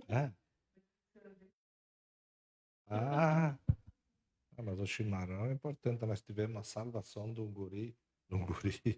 É? Ah, mas o chimarrão é importante. Nós tivemos uma salvação de um guri. De um guri.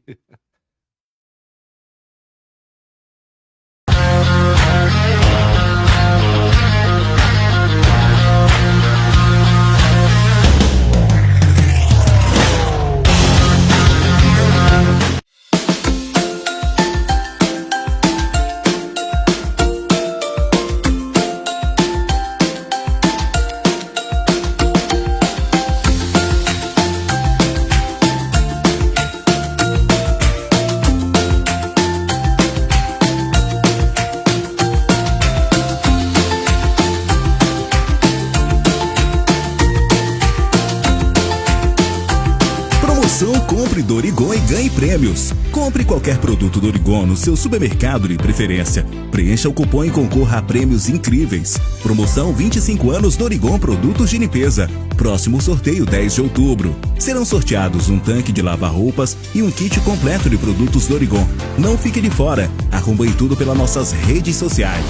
Promoção Compre Dorigon e ganhe prêmios. Compre qualquer produto Dorigon no seu supermercado de preferência. Preencha o cupom e concorra a prêmios incríveis. Promoção 25 anos Dorigon Produtos de Limpeza. Próximo sorteio 10 de outubro. Serão sorteados um tanque de lavar-roupas e um kit completo de produtos Dorigon. Não fique de fora. Acompanhe tudo pelas nossas redes sociais.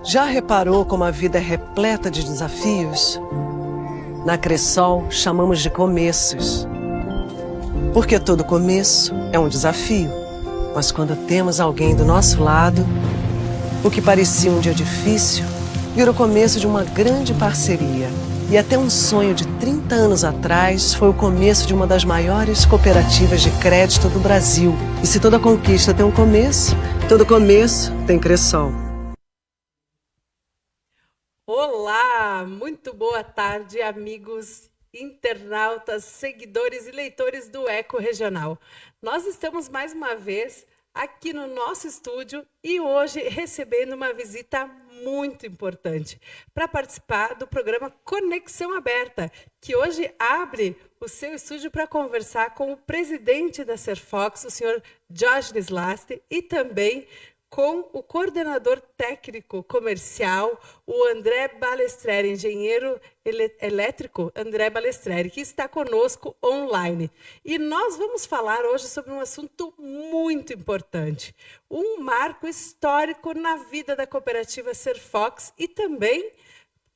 Já reparou como a vida é repleta de desafios? Na Cressol, chamamos de começos. Porque todo começo é um desafio. Mas quando temos alguém do nosso lado, o que parecia um dia difícil, vira o começo de uma grande parceria. E até um sonho de 30 anos atrás foi o começo de uma das maiores cooperativas de crédito do Brasil. E se toda conquista tem um começo, todo começo tem Cressol. Olá, muito boa tarde, amigos internautas, seguidores e leitores do Eco Regional. Nós estamos mais uma vez aqui no nosso estúdio e hoje recebendo uma visita muito importante para participar do programa Conexão Aberta, que hoje abre o seu estúdio para conversar com o presidente da Serfox, o senhor Diógenes Lasti, e também com o coordenador técnico comercial, o André Balestreri, engenheiro elétrico André Balestreri, que está conosco online. E nós vamos falar hoje sobre um assunto muito importante, um marco histórico na vida da cooperativa Serfox e também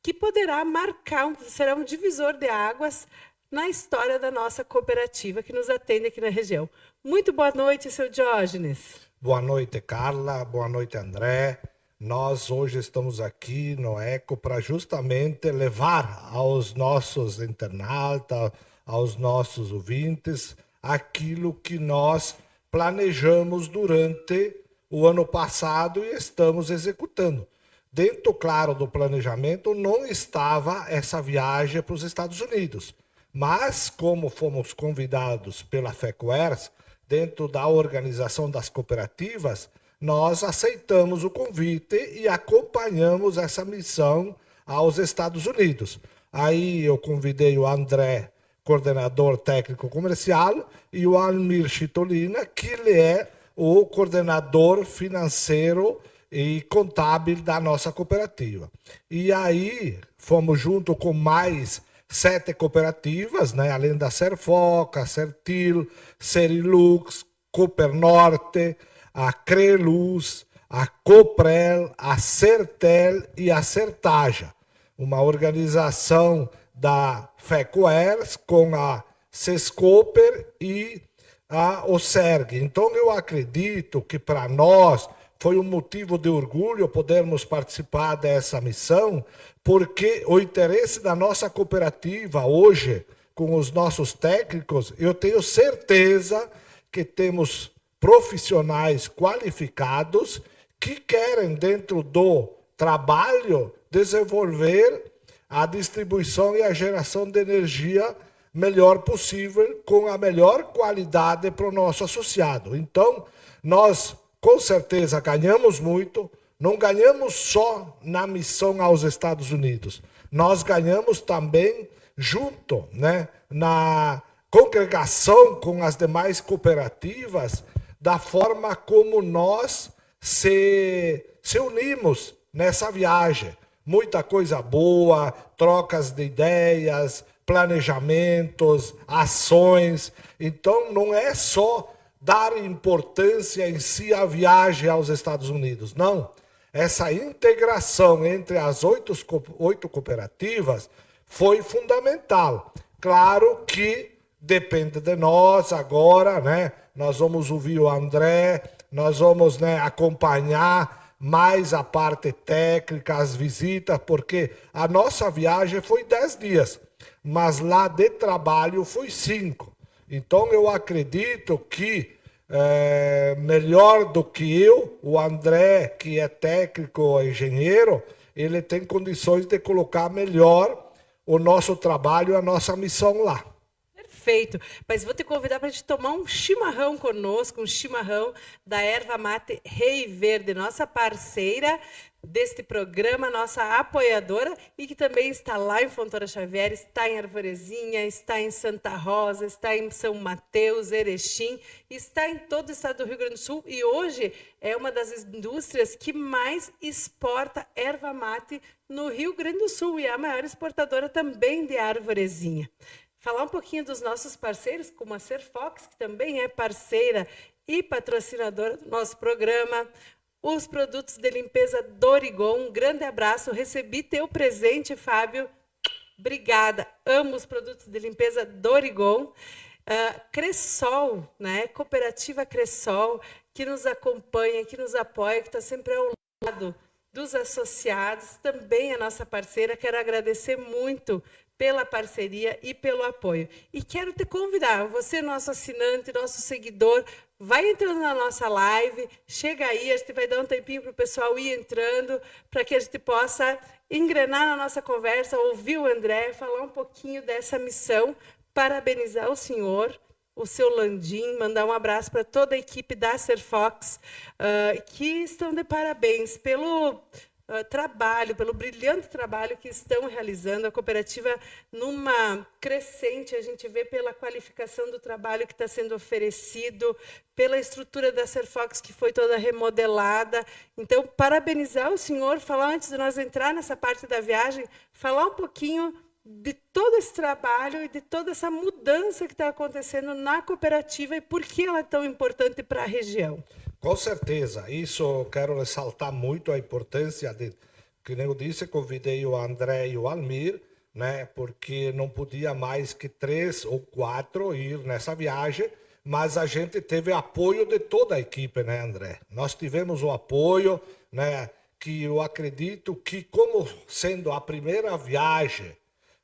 que poderá marcar, será um divisor de águas na história da nossa cooperativa que nos atende aqui na região. Muito boa noite, seu Diógenes. Boa noite, Carla. Boa noite, André. Nós hoje estamos aqui no Eco para justamente levar aos nossos internautas, aos nossos ouvintes, aquilo que nós planejamos durante o ano passado e estamos executando. Dentro, claro, do planejamento não estava essa viagem para os Estados Unidos, mas como fomos convidados pela FECOERS, dentro da organização das cooperativas, nós aceitamos o convite e acompanhamos essa missão aos Estados Unidos. Aí eu convidei o André, coordenador técnico comercial, e o Almir Chitolina, que ele é o coordenador financeiro e contábil da nossa cooperativa. E aí fomos junto com mais 7 cooperativas, né? Além da Serfoca, a Sertil, Serilux, Cooper Norte, a Creluz, a Coprel, a Sertel e a Sertaja. Uma organização da FECOERS com a Sescoper e a OSERG. Então eu acredito que para nós foi um motivo de orgulho podermos participar dessa missão, porque o interesse da nossa cooperativa hoje, com os nossos técnicos, eu tenho certeza que temos profissionais qualificados que querem, dentro do trabalho, desenvolver a distribuição e a geração de energia melhor possível, com a melhor qualidade para o nosso associado. Então, nós com certeza ganhamos muito, não ganhamos só na missão aos Estados Unidos, nós ganhamos também junto, né, na congregação com as demais cooperativas, da forma como nós se unimos nessa viagem. Muita coisa boa, trocas de ideias, planejamentos, ações. Então, não é só dar importância em si à viagem aos Estados Unidos, não. Essa integração entre as oito cooperativas foi fundamental. Claro que depende de nós agora, né? Nós vamos ouvir o André, nós vamos, né, acompanhar mais a parte técnica, as visitas, porque a nossa viagem foi 10 dias, mas lá de trabalho foi 5. Então eu acredito que melhor do que eu, o André, que é técnico, engenheiro, ele tem condições de colocar melhor o nosso trabalho, a nossa missão lá. Perfeito. Mas vou te convidar para a gente tomar um chimarrão conosco, um chimarrão da Erva Mate Rei Verde, nossa parceira deste programa, nossa apoiadora, e que também está lá em Fontoura Xavier, está em Arvorezinha, está em Santa Rosa, está em São Mateus, Erechim, está em todo o estado do Rio Grande do Sul, e hoje é uma das indústrias que mais exporta erva mate no Rio Grande do Sul, e é a maior exportadora também de Arvorezinha. Falar um pouquinho dos nossos parceiros, como a Serfox, que também é parceira e patrocinadora do nosso programa. Os produtos de limpeza Dorigon, um grande abraço. Recebi teu presente, Fábio. Obrigada. Amo os produtos de limpeza Dorigon. Cressol, né? Cooperativa Cressol, que nos acompanha, que nos apoia, que está sempre ao lado dos associados. Também é nossa parceira. Quero agradecer muito pela parceria e pelo apoio. E quero te convidar, você, nosso assinante, nosso seguidor, vai entrando na nossa live, chega aí, a gente vai dar um tempinho para o pessoal ir entrando, para que a gente possa engrenar na nossa conversa, ouvir o André, falar um pouquinho dessa missão, parabenizar o senhor, o seu Landim, mandar um abraço para toda a equipe da Serfox, que estão de parabéns pelo trabalho, pelo brilhante trabalho que estão realizando. A cooperativa numa crescente, a gente vê pela qualificação do trabalho que está sendo oferecido, pela estrutura da Serfox que foi toda remodelada. Então, parabenizar o senhor, falar antes de nós entrar nessa parte da viagem, falar um pouquinho de todo esse trabalho e de toda essa mudança que está acontecendo na cooperativa e por que ela é tão importante para a região. Com certeza, isso eu quero ressaltar muito a importância de, que nem eu disse, convidei o André e o Almir, né, porque não podia mais que 3 ou 4 ir nessa viagem, mas a gente teve apoio de toda a equipe, né, André? Nós tivemos o apoio, né, que eu acredito que, como sendo a primeira viagem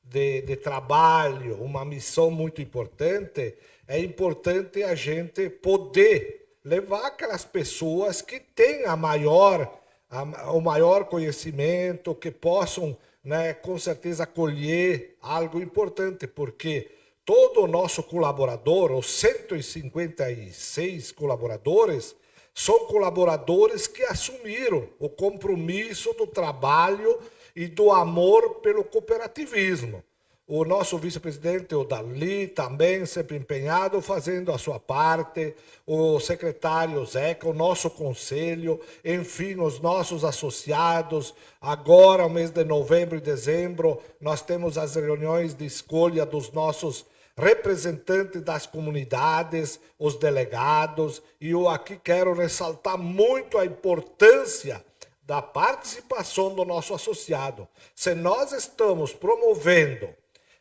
de trabalho, uma missão muito importante, é importante a gente poder levar aquelas pessoas que têm o maior conhecimento, que possam, né, com certeza, colher algo importante, porque todo o nosso colaborador, os 156 colaboradores, são colaboradores que assumiram o compromisso do trabalho e do amor pelo cooperativismo. O nosso vice-presidente, o Dali, também sempre empenhado, fazendo a sua parte, o secretário Zeca, o nosso conselho, enfim, os nossos associados. Agora, no mês de novembro e dezembro, nós temos as reuniões de escolha dos nossos representantes das comunidades, os delegados, e eu aqui quero ressaltar muito a importância da participação do nosso associado. Se nós estamos promovendo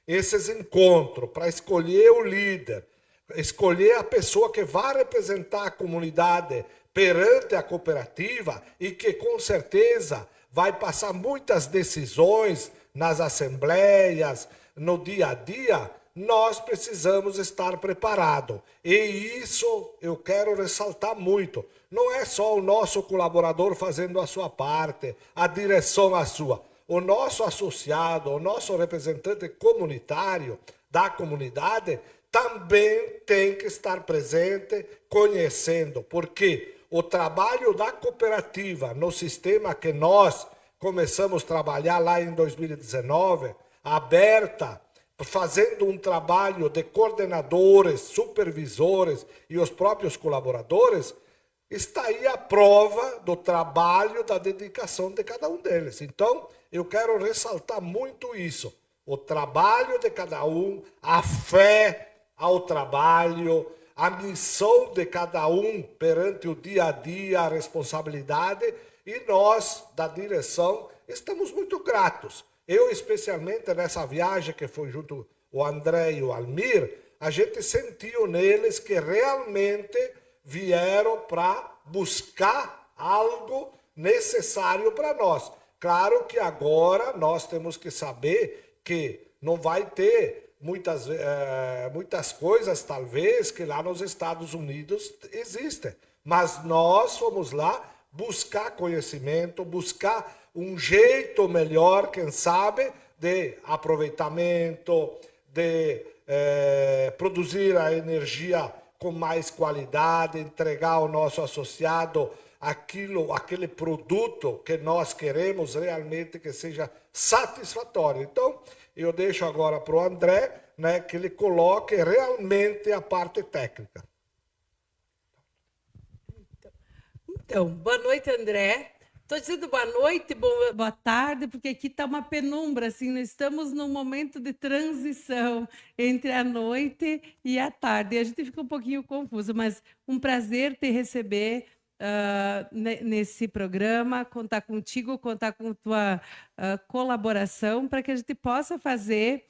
esses encontros para escolher o líder, escolher a pessoa que vai representar a comunidade perante a cooperativa e que com certeza vai passar muitas decisões nas assembleias, no dia a dia, nós precisamos estar preparados. E isso eu quero ressaltar muito. Não é só o nosso colaborador fazendo a sua parte, a direção a sua. O nosso associado, o nosso representante comunitário da comunidade também tem que estar presente, conhecendo, porque o trabalho da cooperativa no sistema que nós começamos a trabalhar lá em 2019, aberta, fazendo um trabalho de coordenadores, supervisores e os próprios colaboradores, está aí a prova do trabalho, da dedicação de cada um deles. Então, eu quero ressaltar muito isso. o trabalho de cada um, a fé ao trabalho, a missão de cada um perante o dia a dia, a responsabilidade, e nós, da direção, estamos muito gratos. Eu, especialmente nessa viagem que foi junto o André e o Almir, a gente sentiu neles que realmente vieram para buscar algo necessário para nós. Claro que agora nós temos que saber que não vai ter muitas coisas, talvez, que lá nos Estados Unidos existem. Mas nós fomos lá buscar conhecimento, buscar um jeito melhor, quem sabe, de aproveitamento, de produzir a energia com mais qualidade, entregar ao nosso associado aquele produto que nós queremos realmente que seja satisfatório. Então, eu deixo agora para o André, né, que ele coloque realmente a parte técnica. Então, boa noite, André. Estou dizendo boa noite, boa tarde, porque aqui está uma penumbra, assim, nós estamos num momento de transição entre a noite e a tarde. A gente fica um pouquinho confuso, mas um prazer te receber nesse programa, contar contigo, contar com tua colaboração para que a gente possa fazer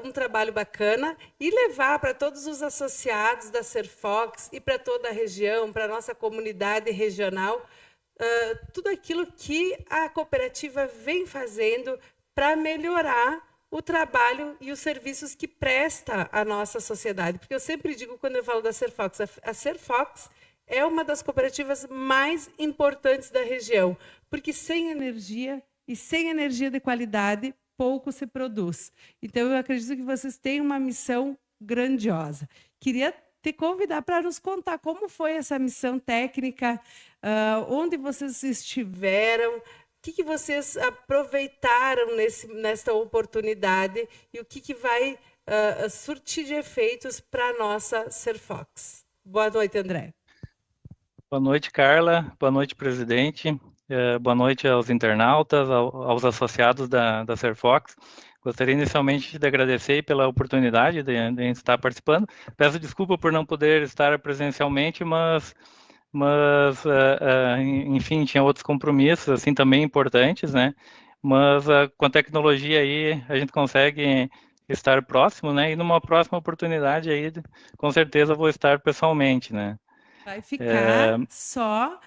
um trabalho bacana e levar para todos os associados da Serfox e para toda a região, para a nossa comunidade regional, tudo aquilo que a cooperativa vem fazendo para melhorar o trabalho e os serviços que presta à nossa sociedade. Porque eu sempre digo, quando eu falo da Serfox, a Serfox é uma das cooperativas mais importantes da região, porque sem energia e sem energia de qualidade, pouco se produz. Então, eu acredito que vocês têm uma missão grandiosa. Queria te convidar para nos contar como foi essa missão técnica, onde vocês estiveram, o que vocês aproveitaram nesta oportunidade e o que vai surtir de efeitos para a nossa Serfox. Boa noite, André. Boa noite, Carla. Boa noite, presidente. Boa noite aos internautas, aos associados da Serfox. Gostaria inicialmente de agradecer pela oportunidade de estar participando. Peço desculpa por não poder estar presencialmente, mas enfim, tinha outros compromissos, assim, também importantes, né? Mas com a tecnologia aí, a gente consegue estar próximo, né? E numa próxima oportunidade aí, com certeza vou estar pessoalmente, né? Vai ficar só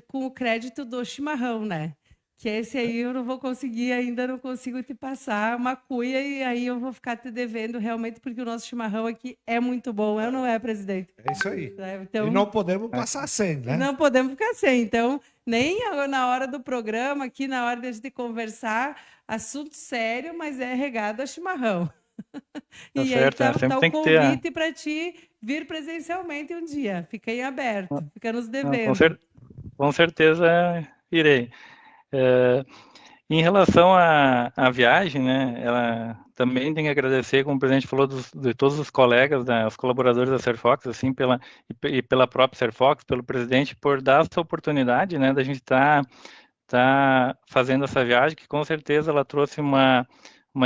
com o crédito do chimarrão, né? Que esse aí eu não vou conseguir, ainda não consigo te passar uma cuia e aí eu vou ficar te devendo realmente, porque o nosso chimarrão aqui é muito bom, não é, presidente? É isso aí. Então, e não podemos passar sem, né? Não podemos ficar sem. Então, nem na hora do programa, aqui na hora de a gente conversar, assunto sério, mas é regado a chimarrão. Tá e certo, aí tá o tem que ter convite para ti vir presencialmente um dia. Fica em aberto, fica nos devendo. Com certeza irei. Em relação à viagem, né, ela também tem que agradecer, como o presidente falou, de todos os colegas, os colaboradores da Serfox, assim, pela própria Serfox, pelo presidente, por dar essa oportunidade, né, da gente tá fazendo essa viagem, que com certeza ela trouxe uma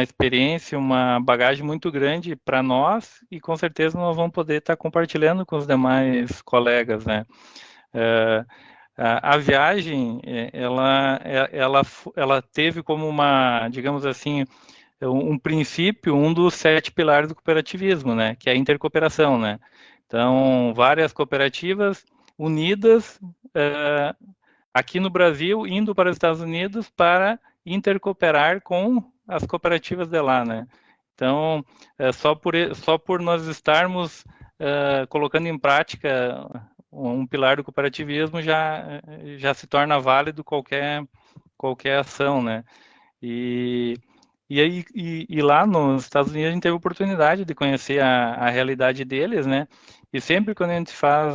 experiência, uma bagagem muito grande para nós e com certeza nós vamos poder estar compartilhando com os demais colegas, né. A viagem, ela teve como digamos assim, um princípio, um dos 7 pilares do cooperativismo, né, que é a intercooperação, né. Então, várias cooperativas unidas aqui no Brasil, indo para os Estados Unidos para intercooperar com as cooperativas de lá, né. Então, só por nós estarmos colocando em prática um pilar do cooperativismo já se torna válido qualquer ação, né? E lá nos Estados Unidos a gente teve a oportunidade de conhecer a realidade deles, né? E sempre quando a gente faz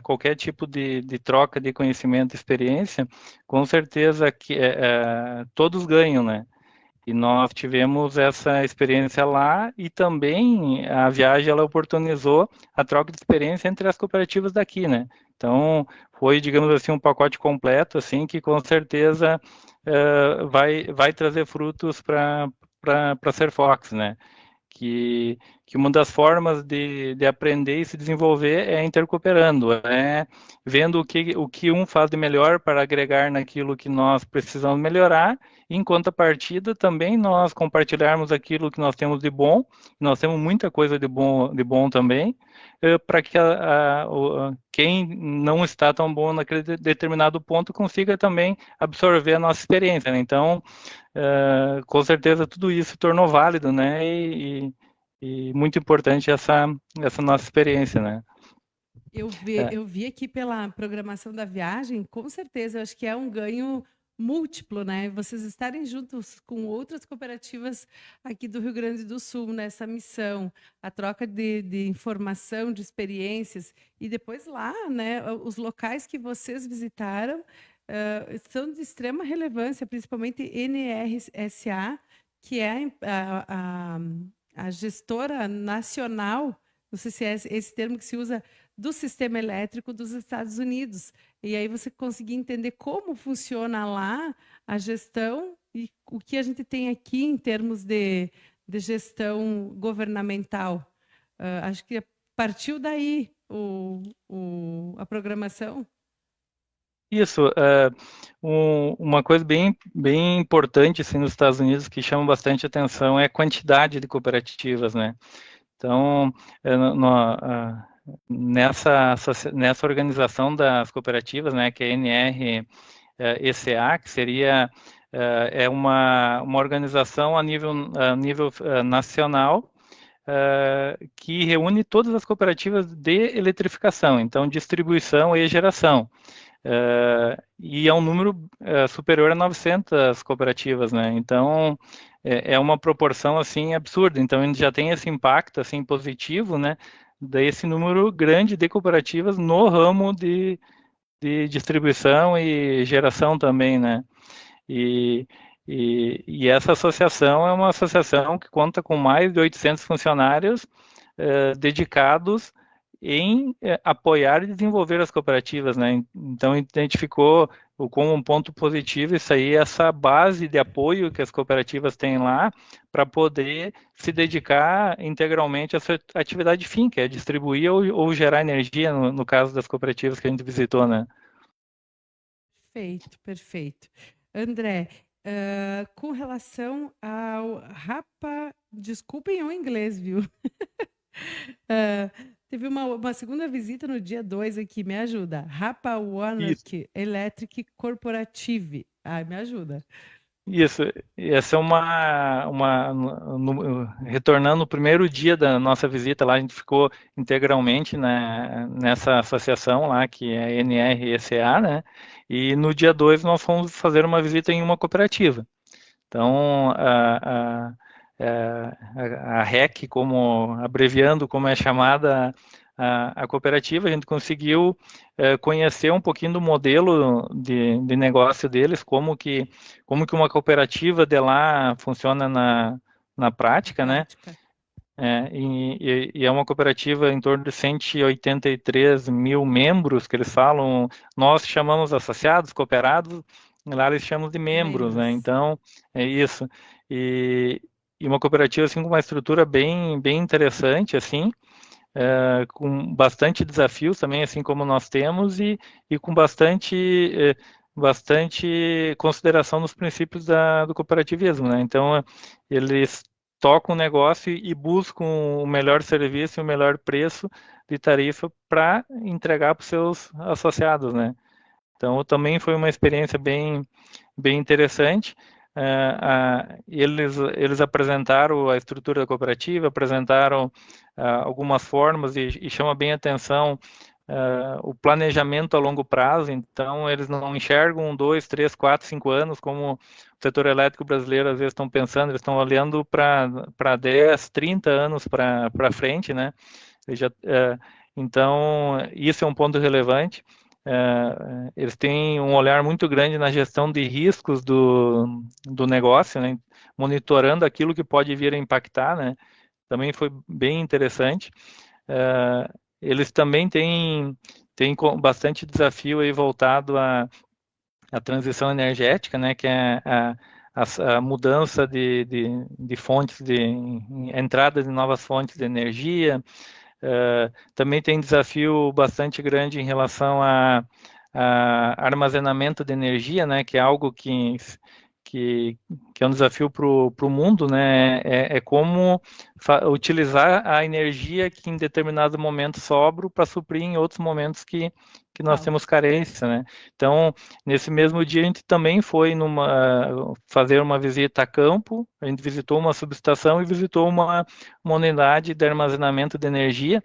qualquer tipo de troca de conhecimento e experiência, com certeza que todos ganham, né? E nós tivemos essa experiência lá e também a viagem ela oportunizou a troca de experiência entre as cooperativas daqui, né? Então, foi, digamos assim, um pacote completo, assim, que com certeza vai trazer frutos para para a Serfox, né? Que uma das formas de aprender e se desenvolver é intercooperando, é vendo o que um faz de melhor para agregar naquilo que nós precisamos melhorar, e em contrapartida também nós compartilharmos aquilo que nós temos de bom, nós temos muita coisa de bom também, para que quem não está tão bom naquele determinado ponto consiga também absorver a nossa experiência, né? Então, com certeza tudo isso se tornou válido, né? E muito importante essa nossa experiência, né? Eu vi aqui pela programação da viagem, com certeza, eu acho que é um ganho múltiplo, né? Vocês estarem juntos com outras cooperativas aqui do Rio Grande do Sul nessa missão, a troca de informação, de experiências, e depois lá, né? Os locais que vocês visitaram são de extrema relevância, principalmente NRSA, que é a gestora nacional, não sei se é esse termo que se usa, do sistema elétrico dos Estados Unidos. E aí você conseguir entender como funciona lá a gestão e o que a gente tem aqui em termos de gestão governamental. Acho que partiu daí a programação. Isso, uma coisa bem importante assim, nos Estados Unidos que chama bastante atenção é a quantidade de cooperativas, né? Então, nessa organização das cooperativas, né, que é a NRECA, que seria uma organização a nível nacional, que reúne todas as cooperativas de eletrificação, então distribuição e geração. E é um número superior a 900 cooperativas, né? Então, é uma proporção, assim, absurda. Então, a gente já tem esse impacto, assim, positivo, né? Desse número grande de cooperativas no ramo de distribuição e geração também, né? E essa associação é uma associação que conta com mais de 800 funcionários dedicados em apoiar e desenvolver as cooperativas, né? Então, identificou como um ponto positivo isso aí, essa base de apoio que as cooperativas têm lá para poder se dedicar integralmente à sua atividade fim, que é distribuir ou gerar energia, no caso das cooperativas que a gente visitou, né? Perfeito, perfeito. André, com relação ao desculpem o inglês, viu? Teve uma segunda visita no dia 2 aqui, me ajuda. Rappahannock Electric Corporative. Ai, me ajuda. Isso, essa é retornando o primeiro dia da nossa visita lá, a gente ficou integralmente, né, nessa associação lá, que é a NRECA, né, e no dia 2 nós fomos fazer uma visita em uma cooperativa. Então, a REC, abreviando como é chamada a cooperativa, a gente conseguiu conhecer um pouquinho do modelo de negócio deles, como que uma cooperativa de lá funciona na prática, né? E é uma cooperativa em torno de 183 mil membros, que eles falam, nós chamamos associados, cooperados, lá eles chamam de membros, né? Então, é isso. E uma cooperativa assim com uma estrutura bem interessante, assim, com bastante desafios também, assim como nós temos, e com bastante consideração nos princípios do cooperativismo, né? Então, eles tocam o negócio e buscam o melhor serviço e o melhor preço de tarifa para entregar para os seus associados, né? Então, também foi uma experiência bem interessante. Eles apresentaram a estrutura da cooperativa, apresentaram algumas formas e chama bem a atenção o planejamento a longo prazo. Então, eles não enxergam 2, 3, 4, 5 anos, como o setor elétrico brasileiro às vezes estão pensando, eles estão olhando para 10, 30 anos para frente, né? Então, isso é um ponto relevante. Eles têm um olhar muito grande na gestão de riscos do negócio, né? Monitorando aquilo que pode vir a impactar, né? Também foi bem interessante. Eles também têm bastante desafio aí voltado à transição energética, né? Que é a mudança de fontes, entrada de novas fontes de energia. Também tem desafio bastante grande em relação a armazenamento de energia, né, que é algo que é um desafio para o mundo, né, é como utilizar a energia que em determinado momento sobra para suprir em outros momentos que nós temos carência, né. Então, nesse mesmo dia, a gente também foi fazer uma visita a campo, a gente visitou uma subestação e visitou uma unidade de armazenamento de energia,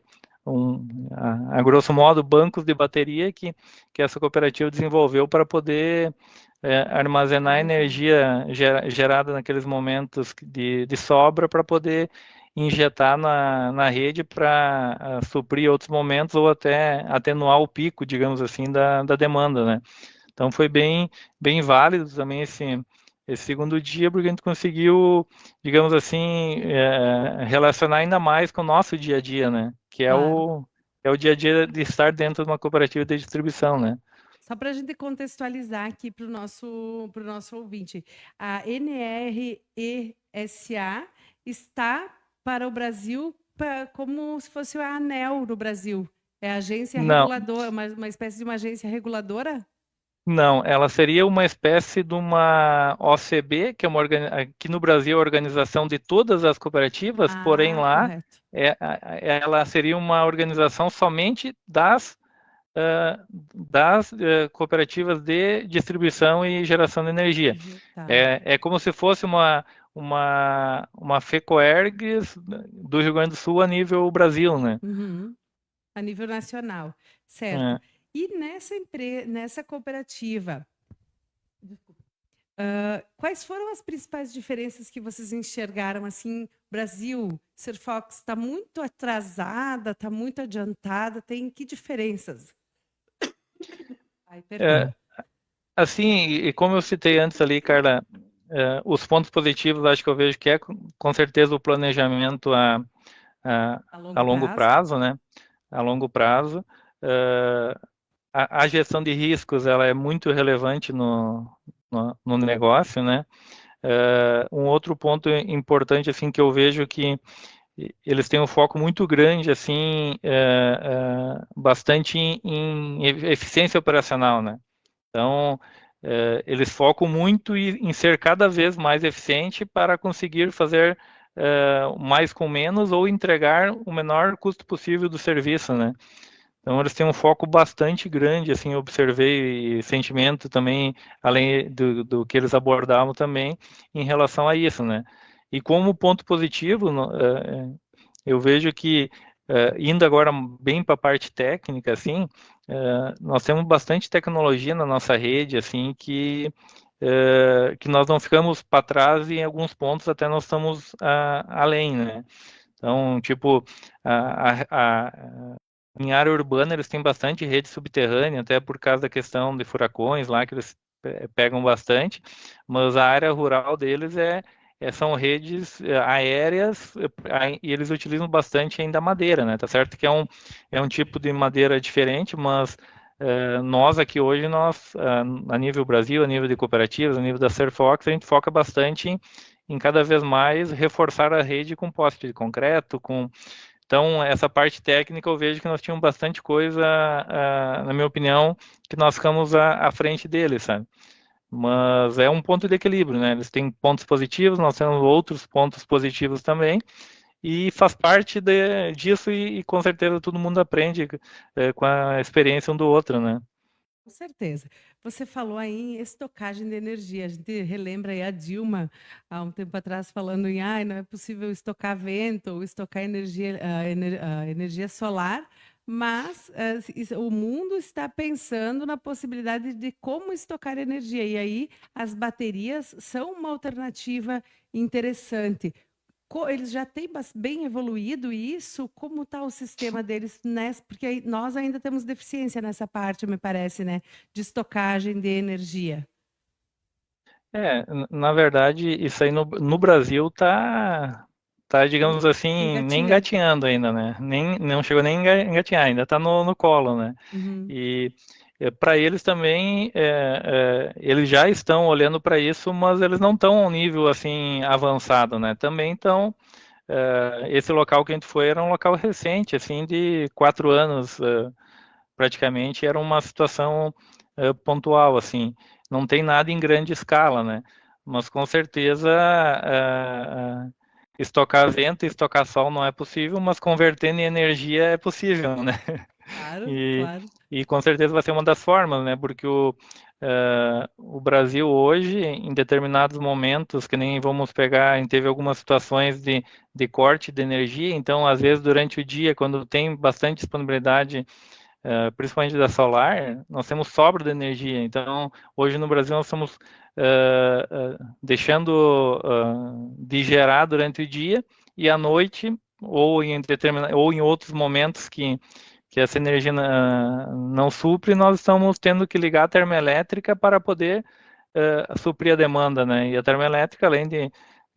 a grosso modo, bancos de bateria que essa cooperativa desenvolveu para poder armazenar energia gerada naqueles momentos de sobra para poder injetar na rede para suprir outros momentos ou até atenuar o pico, digamos assim, da demanda, né? Então foi bem válido também esse segundo dia, porque a gente conseguiu, digamos assim, relacionar ainda mais com o nosso dia a dia, né? Que é o dia a dia de estar dentro de uma cooperativa de distribuição, né? Só para a gente contextualizar aqui para o nosso ouvinte, a NRESA está para o Brasil como se fosse a ANEEL no Brasil. É a agência reguladora, uma espécie de uma agência reguladora? Não, ela seria uma espécie de uma OCB, que é aqui no Brasil é a organização de todas as cooperativas, porém lá ela seria uma organização somente das cooperativas de distribuição e geração de energia. É como se fosse uma FECOERGS do Rio Grande do Sul a nível Brasil, né? A nível nacional, certo. E nessa cooperativa, quais foram as principais diferenças que vocês enxergaram? Assim, Brasil, Surfox está muito atrasada, está muito adiantada, tem que diferenças? Assim, e como eu citei antes ali, Carla, os pontos positivos, acho que eu vejo que é com certeza o planejamento a longo prazo, né? A longo prazo. A gestão de riscos, ela é muito relevante no negócio, né? Um outro ponto importante, assim, que eu vejo que eles têm um foco muito grande, assim, bastante em eficiência operacional, né? Então, eles focam muito em ser cada vez mais eficiente para conseguir fazer mais com menos ou entregar o menor custo possível do serviço, né? Então, eles têm um foco bastante grande, assim, eu observei e sentimento também, além do que eles abordavam também, em relação a isso, né? E como ponto positivo, eu vejo que, indo agora bem para a parte técnica, assim, nós temos bastante tecnologia na nossa rede, assim, que nós não ficamos para trás e em alguns pontos até nós estamos além, né? Então, tipo, em área urbana eles têm bastante rede subterrânea, até por causa da questão de furacões lá, que eles pegam bastante, mas a área rural deles são redes aéreas e eles utilizam bastante ainda madeira, né? Tá certo que é um tipo de madeira diferente, mas nós aqui hoje, a nível Brasil, a nível de cooperativas, a nível da Surfox, a gente foca bastante em cada vez mais reforçar a rede com poste de concreto, Então, essa parte técnica eu vejo que nós tínhamos bastante coisa, na minha opinião, que nós ficamos à frente deles, sabe? Mas é um ponto de equilíbrio, né? Eles têm pontos positivos, nós temos outros pontos positivos também, e faz parte disso e com certeza todo mundo aprende com a experiência um do outro, né? Com certeza. Você falou aí em estocagem de energia. A gente relembra aí a Dilma, há um tempo atrás, falando em não é possível estocar vento ou estocar energia solar, mas o mundo está pensando na possibilidade de como estocar energia. E aí as baterias são uma alternativa interessante. Eles já têm bem evoluído isso? Como está o sistema deles? Porque nós ainda temos deficiência nessa parte, me parece, né? De estocagem de energia. Na verdade, isso aí no Brasil tá, digamos assim, nem engatinhando ainda, né? Não chegou nem a engatinhar, ainda tá no colo, né? Uhum. E para eles também, eles já estão olhando para isso, mas eles não estão a um nível assim avançado, né? Também estão. Esse local que a gente foi era um local recente, assim, de 4 anos, praticamente, era uma situação pontual, assim. Não tem nada em grande escala, né? Mas com certeza estocar vento e estocar sol não é possível, mas convertendo em energia é possível, né? Claro, E, claro. e com certeza vai ser uma das formas, né? Porque o Brasil hoje, em determinados momentos, que nem vamos pegar, a gente teve algumas situações de corte de energia, então, às vezes, durante o dia, quando tem bastante disponibilidade, principalmente da solar, nós temos sobra de energia. Então, hoje no Brasil, nós estamos deixando de gerar durante o dia e à noite, ou em outros momentos que essa energia não supre, nós estamos tendo que ligar a termoelétrica para poder suprir a demanda, né? E a termoelétrica, além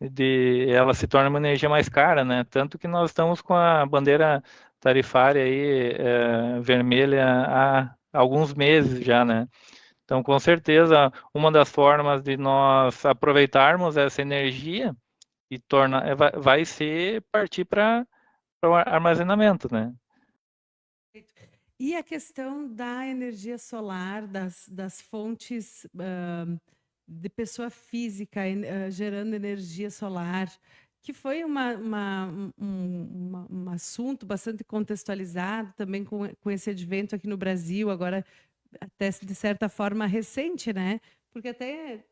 de ela se torna uma energia mais cara, né? Tanto que nós estamos com a bandeira tarifária aí vermelha há alguns meses já, né? Então, com certeza, uma das formas de nós aproveitarmos essa energia e tornar vai ser partir para o armazenamento, né? E a questão da energia solar, das fontes de pessoa física gerando energia solar, que foi um assunto bastante contextualizado também com esse advento aqui no Brasil, agora até de certa forma recente, né? Porque até,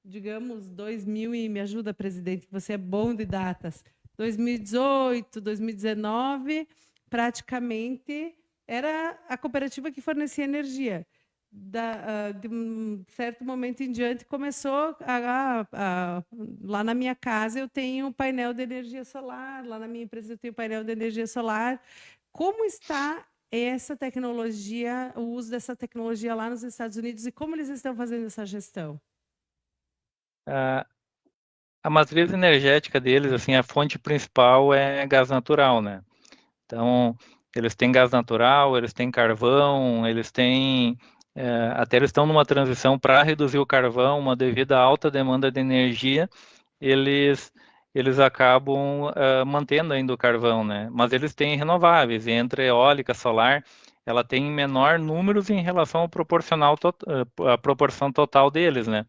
digamos, 2000 e me ajuda, presidente, que você é bom de datas, 2018, 2019, praticamente era a cooperativa que fornecia energia. De um certo momento em diante, começou lá na minha casa eu tenho painel de energia solar, lá na minha empresa eu tenho painel de energia solar. Como está essa tecnologia, o uso dessa tecnologia lá nos Estados Unidos e como eles estão fazendo essa gestão? A matriz energética deles, assim, a fonte principal é gás natural, né? Então, eles têm gás natural, eles têm carvão, eles têm. Até eles estão numa transição para reduzir o carvão, uma devido à alta demanda de energia, eles, eles acabam mantendo ainda o carvão, né? Mas eles têm renováveis, e entre eólica, solar, ela tem menor números em relação ao à proporção total deles, né?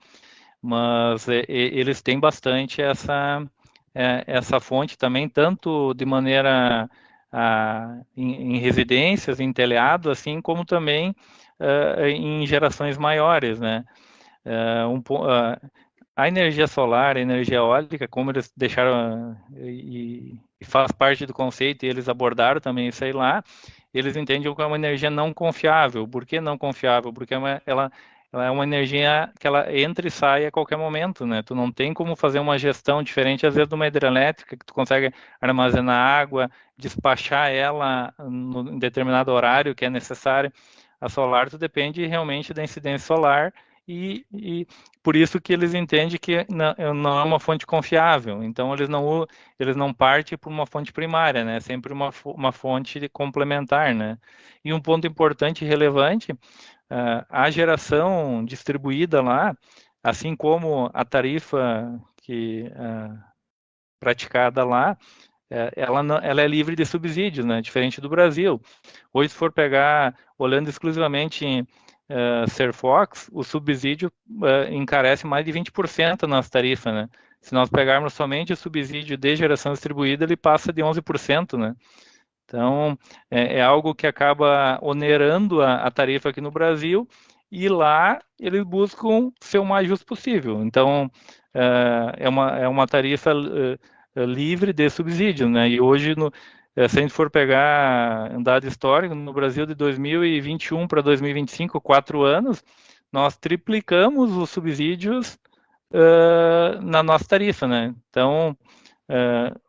Mas eles têm bastante essa fonte também, tanto de maneira em residências, em telhado, assim como também em gerações maiores, né? A energia solar, a energia eólica, como eles deixaram e faz parte do conceito, e eles abordaram também isso aí lá, eles entendem que é uma energia não confiável. Por que não confiável? Porque ela é uma energia que ela entra e sai a qualquer momento, né? Tu não tem como fazer uma gestão diferente, às vezes, de uma hidrelétrica, que tu consegue armazenar água, despachar ela em determinado horário que é necessário. A solar, tu depende realmente da incidência solar e por isso que eles entendem que não é uma fonte confiável. Então, eles não partem por uma fonte primária, né? Sempre uma fonte complementar, né? E um ponto importante e relevante, a geração distribuída lá, assim como a tarifa praticada lá, ela é livre de subsídios, né? Diferente do Brasil. Hoje, se for pegar, olhando exclusivamente em Serfox, o subsídio encarece mais de 20% nas tarifas, né? Se nós pegarmos somente o subsídio de geração distribuída, ele passa de 11%, né? Então, é algo que acaba onerando a tarifa aqui no Brasil e lá eles buscam ser o mais justo possível. Então, é uma tarifa livre de subsídio, né? E hoje, se a gente for pegar um dado histórico, no Brasil de 2021 para 2025, 4 anos, nós triplicamos os subsídios na nossa tarifa, né? Então,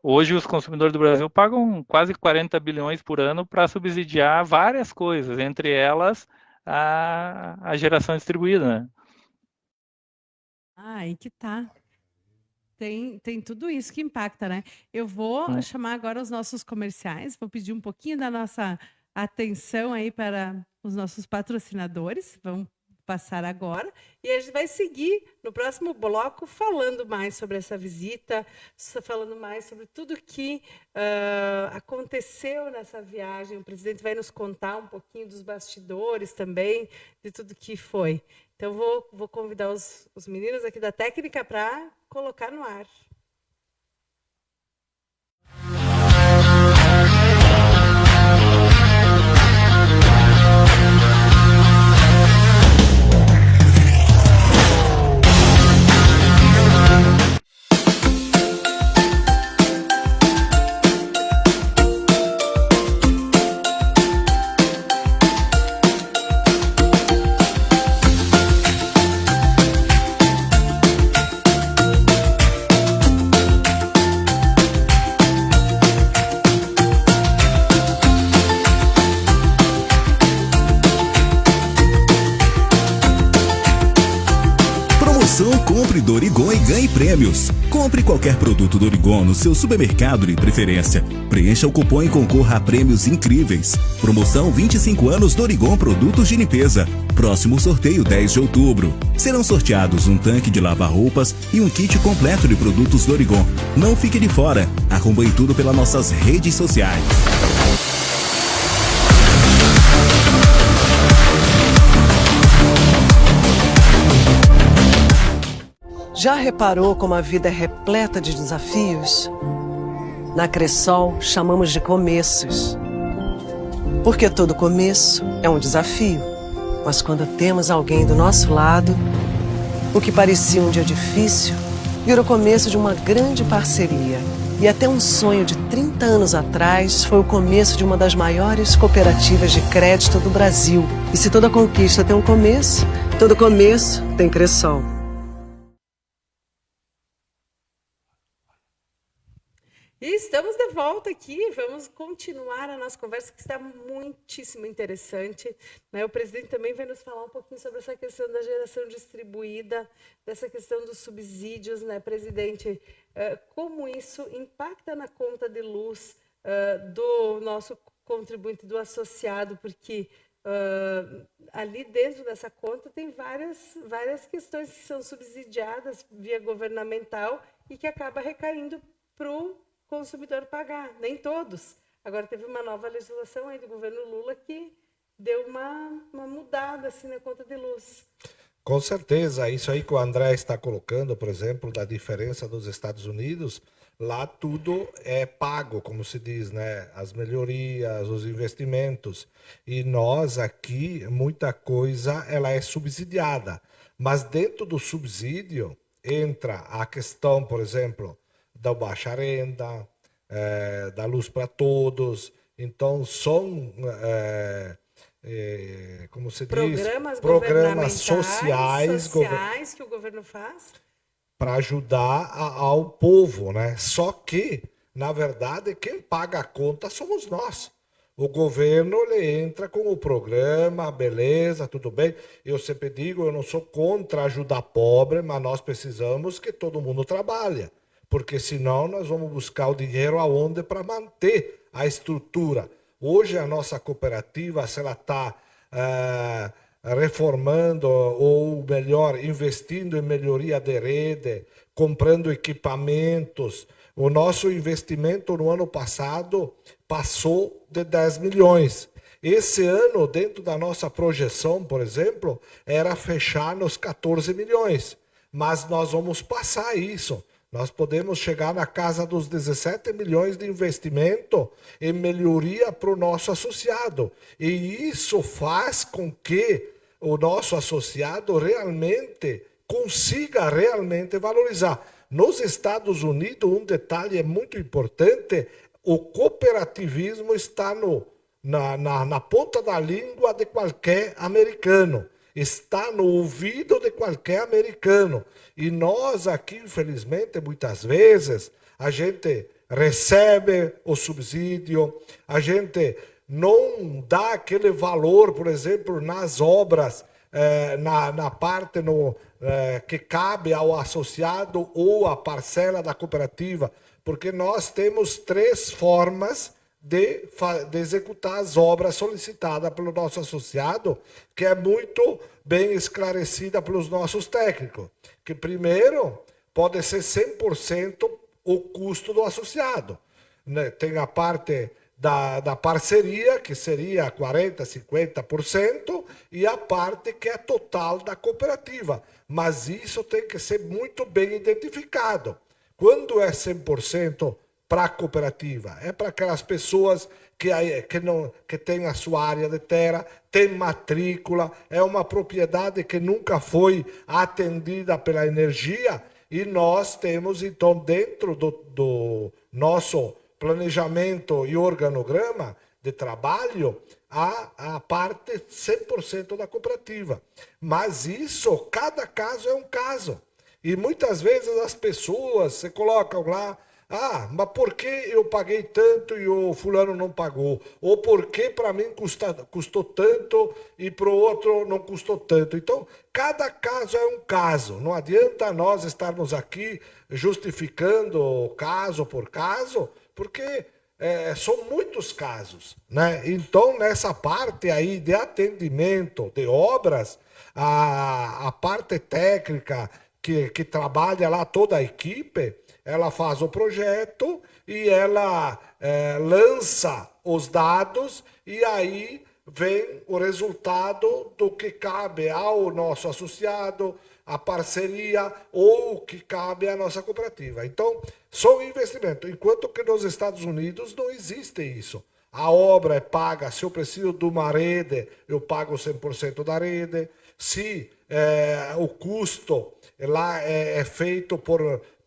hoje os consumidores do Brasil pagam quase 40 bilhões por ano para subsidiar várias coisas, entre elas a geração distribuída, né? Aí que tá. Tem tudo isso que impacta, né? Eu vou chamar agora os nossos comerciais, vou pedir um pouquinho da nossa atenção aí para os nossos patrocinadores. Vamos passar agora e a gente vai seguir no próximo bloco falando mais sobre essa visita, falando mais sobre tudo que aconteceu nessa viagem. O presidente vai nos contar um pouquinho dos bastidores também, de tudo que foi. Então, vou convidar os meninos aqui da técnica para colocar no ar. Compre Dorigon e ganhe prêmios. Compre qualquer produto Dorigon no seu supermercado de preferência. Preencha o cupom e concorra a prêmios incríveis. Promoção 25 anos Dorigon Produtos de Limpeza. Próximo sorteio 10 de outubro. Serão sorteados um tanque de lavar-roupas e um kit completo de produtos Dorigon. Não fique de fora. Acompanhe tudo pelas nossas redes sociais. Já reparou como a vida é repleta de desafios? Na Cressol, chamamos de começos. Porque todo começo é um desafio. Mas quando temos alguém do nosso lado, o que parecia um dia difícil virou o começo de uma grande parceria. E até um sonho de 30 anos atrás foi o começo de uma das maiores cooperativas de crédito do Brasil. E se toda conquista tem um começo, todo começo tem Cressol. E estamos de volta aqui, vamos continuar a nossa conversa, que está muitíssimo interessante, né? O presidente também vai nos falar um pouquinho sobre essa questão da geração distribuída, dessa questão dos subsídios, né, presidente? Como isso impacta na conta de luz do nosso contribuinte, do associado, porque ali dentro dessa conta tem várias questões que são subsidiadas via governamental e que acaba recaindo para o consumidor pagar, nem todos. Agora teve uma nova legislação aí do governo Lula que deu uma mudada assim na conta de luz. Com certeza, isso aí que o André está colocando, por exemplo, da diferença dos Estados Unidos, lá tudo é pago, como se diz, né? As melhorias, os investimentos. E nós aqui, muita coisa, ela é subsidiada. Mas dentro do subsídio entra a questão, por exemplo, da baixa renda, da luz para todos. Então, são, como se diz, programas sociais que o governo faz para ajudar ao povo, né? Só que, na verdade, quem paga a conta somos nós. O governo ele entra com o programa, beleza, tudo bem. Eu sempre digo, eu não sou contra ajudar pobre, mas nós precisamos que todo mundo trabalhe. Porque senão nós vamos buscar o dinheiro aonde para manter a estrutura. Hoje a nossa cooperativa, se ela está reformando ou melhor, investindo em melhoria de rede, comprando equipamentos, o nosso investimento no ano passado passou de 10 milhões. Esse ano, dentro da nossa projeção, por exemplo, era fechar nos 14 milhões. Mas nós vamos passar isso. Nós podemos chegar na casa dos 17 milhões de investimento em melhoria para o nosso associado. E isso faz com que o nosso associado realmente consiga realmente valorizar. Nos Estados Unidos, um detalhe é muito importante, o cooperativismo está na ponta da língua de qualquer americano. Está no ouvido de qualquer americano. E nós aqui, infelizmente, muitas vezes, a gente recebe o subsídio, a gente não dá aquele valor, por exemplo, nas obras, na parte que cabe ao associado ou à parcela da cooperativa, porque nós temos 3 formas de executar as obras solicitadas pelo nosso associado, que é muito bem esclarecida pelos nossos técnicos. Que primeiro pode ser 100% o custo do associado, né? Tem a parte da parceria, que seria 40%, 50%, e a parte que é total da cooperativa. Mas isso tem que ser muito bem identificado. Quando é 100% para a cooperativa? É para aquelas pessoas que têm a sua área de terra, tem matrícula, é uma propriedade que nunca foi atendida pela energia, e nós temos, então, dentro do nosso planejamento e organograma de trabalho, a parte 100% da cooperativa. Mas isso, cada caso é um caso. E muitas vezes as pessoas se colocam lá, mas por que eu paguei tanto e o fulano não pagou? Ou por que para mim custou tanto e para o outro não custou tanto? Então, cada caso é um caso. Não adianta nós estarmos aqui justificando caso por caso, porque são muitos casos, né? Então, nessa parte aí de atendimento de obras, a parte técnica que trabalha lá, toda a equipe, ela faz o projeto e ela lança os dados, e aí vem o resultado do que cabe ao nosso associado, a parceria, ou o que cabe à nossa cooperativa. Então, só um investimento. Enquanto que nos Estados Unidos não existe isso. A obra é paga, se eu preciso de uma rede, eu pago 100% da rede. Se o custo lá é feito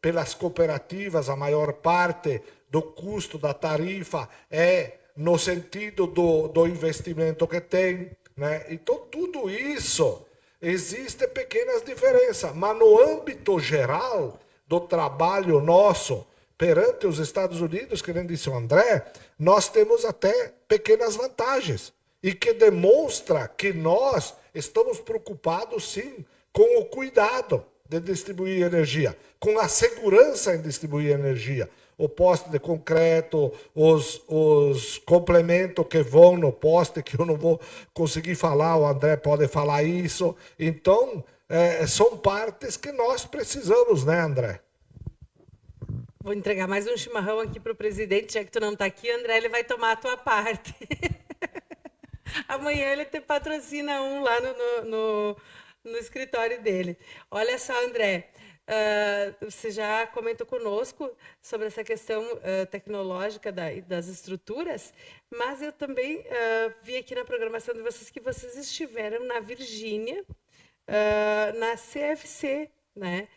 pelas cooperativas, a maior parte do custo da tarifa é no sentido do investimento que tem, né? Então, tudo isso, existem pequenas diferenças, mas no âmbito geral do trabalho nosso perante os Estados Unidos, que nem disse o André, nós temos até pequenas vantagens, e que demonstra que nós estamos preocupados, sim, com o cuidado de distribuir energia, com a segurança em distribuir energia. O poste de concreto, os complementos que vão no poste, que eu não vou conseguir falar, o André pode falar isso. Então, são partes que nós precisamos, né, André? Vou entregar mais um chimarrão aqui para o presidente, já que tu não está aqui, André, ele vai tomar a tua parte. Amanhã ele te patrocina um lá no escritório dele. Olha só, André, você já comentou conosco sobre essa questão tecnológica das estruturas, mas eu também vi aqui na programação de vocês que vocês estiveram na Virgínia, na CFC, né?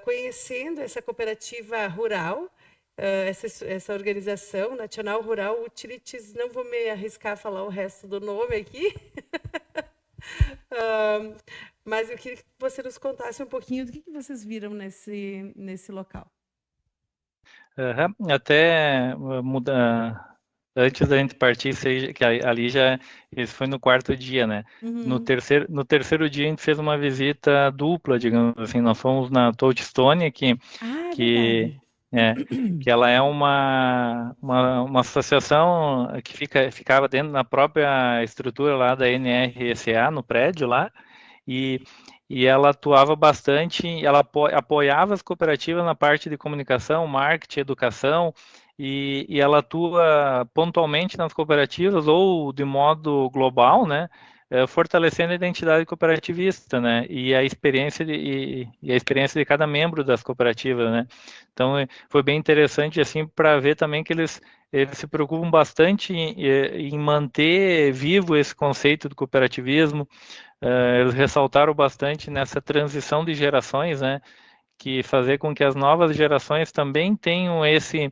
Conhecendo essa cooperativa rural, essa organização, National Rural Utilities, não vou me arriscar a falar o resto do nome aqui, mas eu queria que você nos contasse um pouquinho do que vocês viram nesse local. Até antes da gente partir, que ali isso foi no quarto dia, né? Uhum. No terceiro dia a gente fez uma visita dupla, digamos assim. Nós fomos na Touchstone, que ela é uma associação que ficava dentro da própria estrutura lá da NRSA, no prédio lá, e ela atuava bastante, ela apoiava as cooperativas na parte de comunicação, marketing, educação, e ela atua pontualmente nas cooperativas ou de modo global, né, fortalecendo a identidade cooperativista, né, e a experiência de cada membro das cooperativas, né. Então foi bem interessante assim para ver também que eles se preocupam bastante em manter vivo esse conceito do cooperativismo. Eles ressaltaram bastante nessa transição de gerações, né, que fazer com que as novas gerações também tenham esse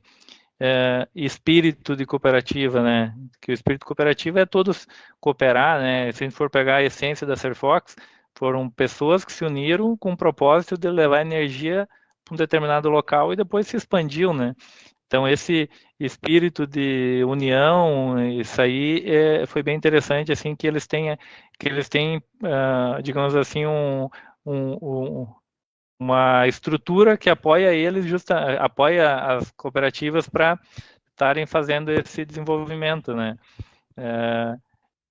espírito de cooperativa, né? Que o espírito cooperativo é todos cooperar, né? Se a gente for pegar a essência da Serfox, foram pessoas que se uniram com o propósito de levar energia para um determinado local e depois se expandiu, né? Então esse espírito de união, isso aí foi bem interessante, assim, que eles têm, digamos assim, uma estrutura que apoia eles, apoia as cooperativas para estarem fazendo esse desenvolvimento, né?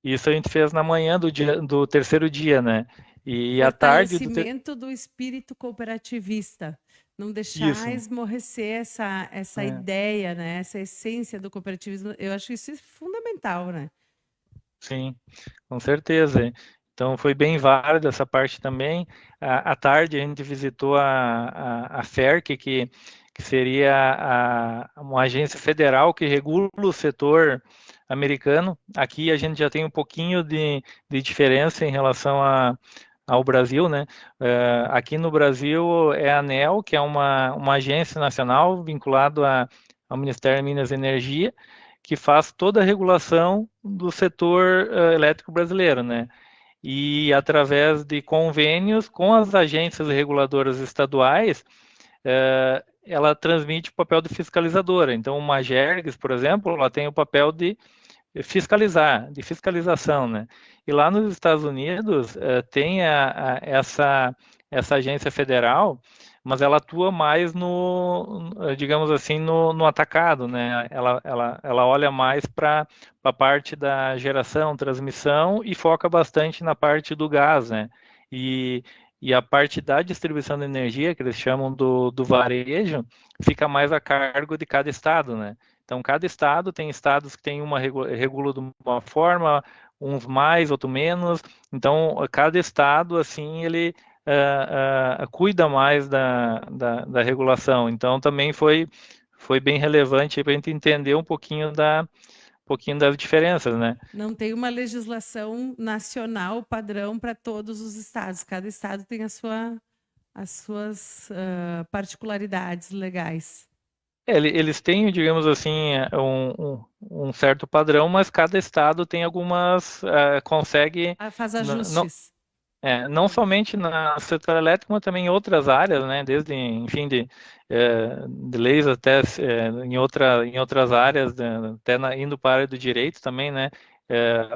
Isso a gente fez na manhã do terceiro dia, né? E à tarde Fortalecimento do espírito cooperativista. Não deixar Isso. esmorecer essa ideia, né? Essa essência do cooperativismo. Eu acho isso fundamental, né? Sim, com certeza. Então foi bem válida essa parte também. À tarde a gente visitou a FERC, que seria uma agência federal que regula o setor americano. Aqui a gente já tem um pouquinho de diferença em relação ao Brasil, né? Aqui no Brasil é a ANEEL, que é uma agência nacional vinculada ao Ministério de Minas e Energia, que faz toda a regulação do setor elétrico brasileiro, né? E através de convênios com as agências reguladoras estaduais, ela transmite o papel de fiscalizadora. Então, uma Agergs, por exemplo, ela tem o papel de fiscalizar, de fiscalização, né? E lá nos Estados Unidos tem essa agência federal, mas ela atua mais digamos assim, no atacado, né? Ela olha mais para a parte da geração, transmissão e foca bastante na parte do gás, né? E a parte da distribuição de energia, que eles chamam do varejo, fica mais a cargo de cada estado, né? Então, cada estado tem estados que tem regula de uma forma, uns mais, outros menos. Então, cada estado, assim, ele cuida mais da regulação. Então, também foi bem relevante para a gente entender um pouquinho das diferenças, né? Não tem uma legislação nacional padrão para todos os estados. Cada estado tem as suas particularidades legais. Eles têm, digamos assim, um certo padrão, mas cada estado tem algumas, consegue... Faz ajustes. Não somente no setor elétrico, mas também em outras áreas, né? Desde, enfim, de leis até em outras áreas, até indo para a área do direito também, né?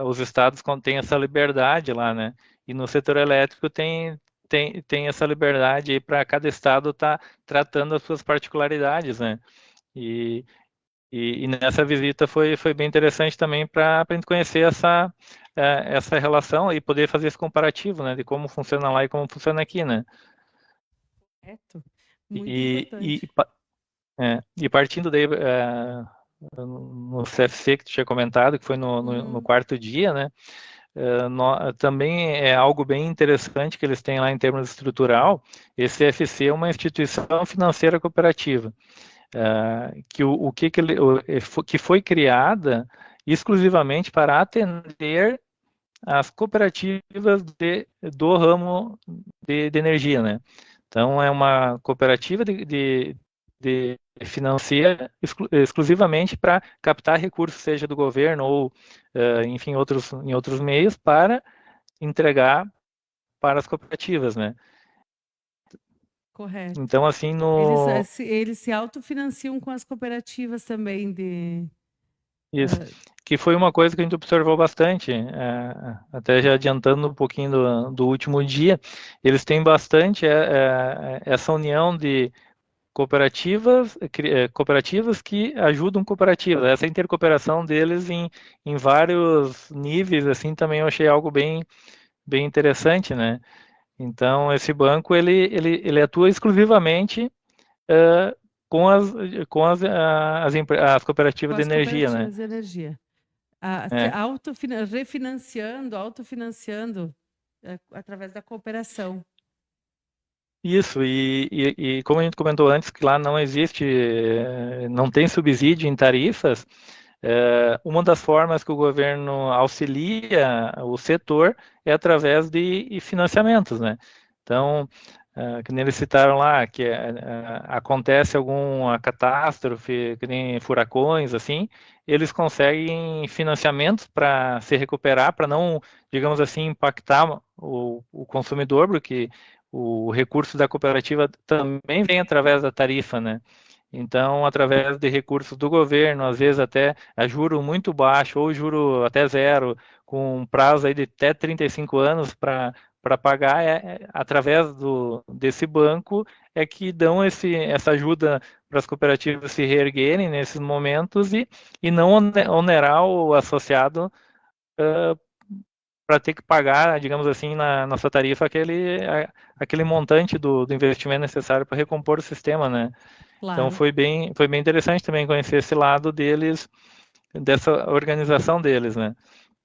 Os estados têm essa liberdade lá, né? E no setor elétrico tem essa liberdade para cada estado estar tratando as suas particularidades, né? E nessa visita foi bem interessante também para a gente conhecer essa relação e poder fazer esse comparativo, né, de como funciona lá e como funciona aqui, né? Correto. Muito E, importante. e partindo daí no CFC que tu tinha comentado, que foi no quarto dia, né? Também é algo bem interessante que eles têm lá em termos estrutural. Esse CFC é uma instituição financeira cooperativa. Que foi criada exclusivamente para atender as cooperativas do ramo de energia, né? Então, é uma cooperativa de financeira exclusivamente para captar recursos, seja do governo ou, enfim, em outros meios, para entregar para as cooperativas, né? Correto. Então, assim, Eles se autofinanciam com as cooperativas também de... Isso, que foi uma coisa que a gente observou bastante, até já adiantando um pouquinho do último dia, eles têm bastante essa união de cooperativas que ajudam cooperativas, essa intercooperação deles em vários níveis, assim, também eu achei algo bem interessante, né? Então, esse banco, ele atua exclusivamente com as cooperativas de energia, né? De energia. Autofinanciando através da cooperação. Isso, e como a gente comentou antes, que lá não existe, não tem subsídio em tarifas, uma das formas que o governo auxilia o setor é através de financiamentos, né? Então, que nem eles citaram lá, que acontece alguma catástrofe, que nem furacões, assim, eles conseguem financiamentos para se recuperar, para não, digamos assim, impactar o consumidor, porque o recurso da cooperativa também vem através da tarifa, né? Então, através de recursos do governo, às vezes até a juro muito baixo ou juro até zero, com um prazo aí de até 35 anos para para pagar, através desse banco, é que dão essa ajuda para as cooperativas se reerguerem nesses momentos e não onerar o associado para ter que pagar, digamos assim, na sua tarifa aquele montante do investimento necessário para recompor o sistema, né? Então Claro. foi bem interessante também conhecer esse lado deles, dessa organização deles, né?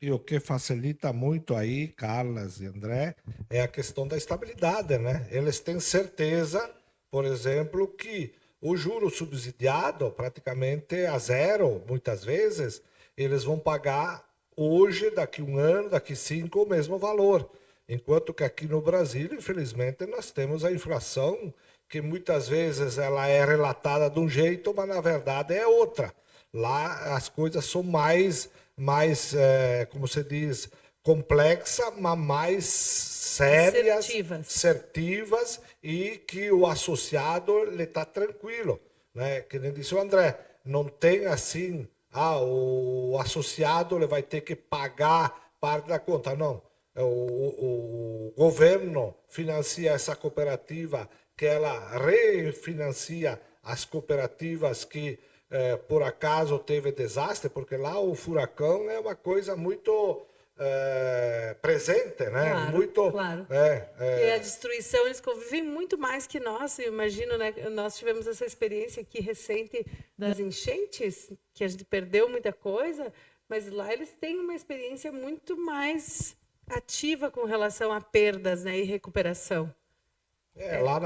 E o que facilita muito aí, Carlas e André, é a questão da estabilidade, né? Eles têm certeza, por exemplo, que o juro subsidiado praticamente a zero, muitas vezes, eles vão pagar hoje, daqui um ano, daqui 5, o mesmo valor. Enquanto que aqui no Brasil, infelizmente, nós temos a inflação, que muitas vezes ela é relatada de um jeito, mas na verdade é outra. Lá as coisas são mais como se diz, complexa, mas mais sérias, assertivas e que o associado ele está tranquilo, né? Que nem disse o André, não tem assim, o associado ele vai ter que pagar parte da conta, não. O governo financia essa cooperativa, que ela refinancia as cooperativas que por acaso teve desastre, porque lá o furacão é uma coisa muito presente, né? Claro, muito, claro. E a destruição, eles convivem muito mais que nós, eu imagino, né? Nós tivemos essa experiência aqui recente das enchentes, que a gente perdeu muita coisa, mas lá eles têm uma experiência muito mais ativa com relação a perdas, né, e recuperação. Lá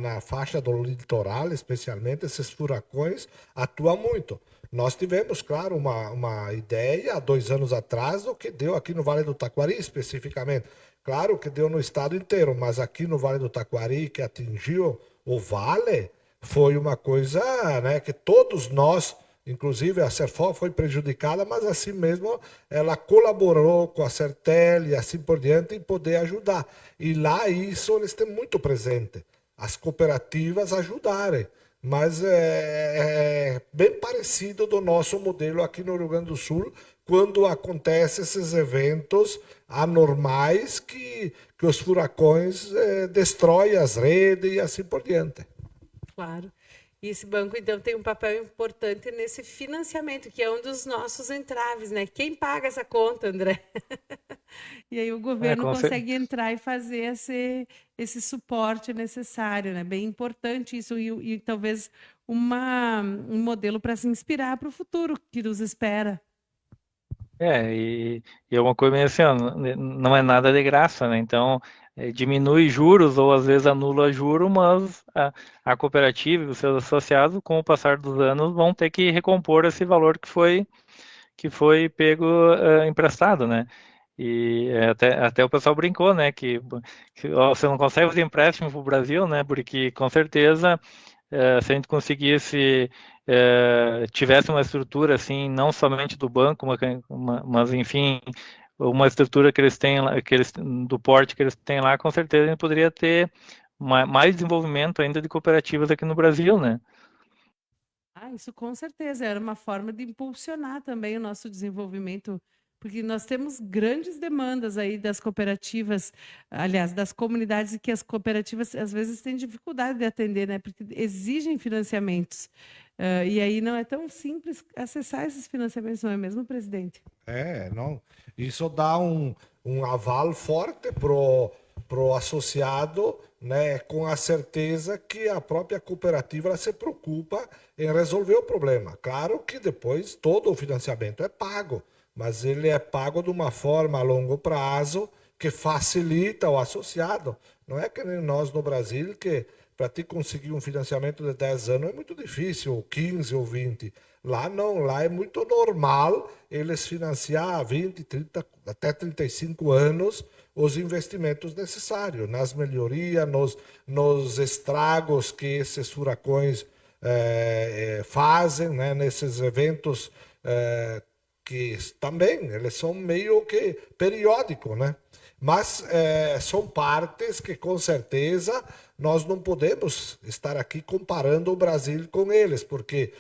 na faixa do litoral, especialmente, esses furacões atuam muito. Nós tivemos, claro, uma ideia há 2 anos atrás do que deu aqui no Vale do Taquari, especificamente. Claro que deu no estado inteiro, mas aqui no Vale do Taquari, que atingiu o vale, foi uma coisa, né, que todos nós, inclusive a Serfó foi prejudicada, mas assim mesmo ela colaborou com a Sertel e assim por diante em poder ajudar. E lá isso eles têm muito presente, as cooperativas ajudarem. Mas é bem parecido do nosso modelo aqui no Rio Grande do Sul, quando acontecem esses eventos anormais que os furacões destroem as redes e assim por diante. Claro. E esse banco, então, tem um papel importante nesse financiamento, que é um dos nossos entraves, né? Quem paga essa conta, André? E aí o governo consegue entrar e fazer esse suporte necessário, né? Bem importante isso e talvez um modelo para se inspirar para o futuro que nos espera. E é uma coisa meio assim, ó, não é nada de graça, né? Então, diminui juros ou às vezes anula juros, mas a cooperativa e os seus associados, com o passar dos anos, vão ter que recompor esse valor que foi pego emprestado, né? E até o pessoal brincou, né? Que ó, você não consegue fazer empréstimo para o Brasil, né? Porque com certeza se a gente conseguisse tivesse uma estrutura assim, não somente do banco, mas enfim, uma estrutura que eles têm lá, do porte que eles têm lá, com certeza a gente poderia ter mais desenvolvimento ainda de cooperativas aqui no Brasil, né? Isso com certeza era uma forma de impulsionar também o nosso desenvolvimento, porque nós temos grandes demandas aí das cooperativas, aliás, das comunidades, que as cooperativas às vezes têm dificuldade de atender, né? Porque exigem financiamentos. E aí não é tão simples acessar esses financiamentos, não é mesmo, presidente? Não. Isso dá um aval forte pro associado, né, com a certeza que a própria cooperativa ela se preocupa em resolver o problema. Claro que depois todo o financiamento é pago, mas ele é pago de uma forma a longo prazo que facilita o associado. Não é que nem nós no Brasil, que para te conseguir um financiamento de 10 anos é muito difícil, ou 15 ou 20. Lá não, lá é muito normal eles financiar 20, 30, até 35 anos os investimentos necessários, nas melhorias, nos estragos que esses furacões fazem, né, nesses eventos que também eles são meio que periódicos, né? Mas são partes que, com certeza, nós não podemos estar aqui comparando o Brasil com eles, porque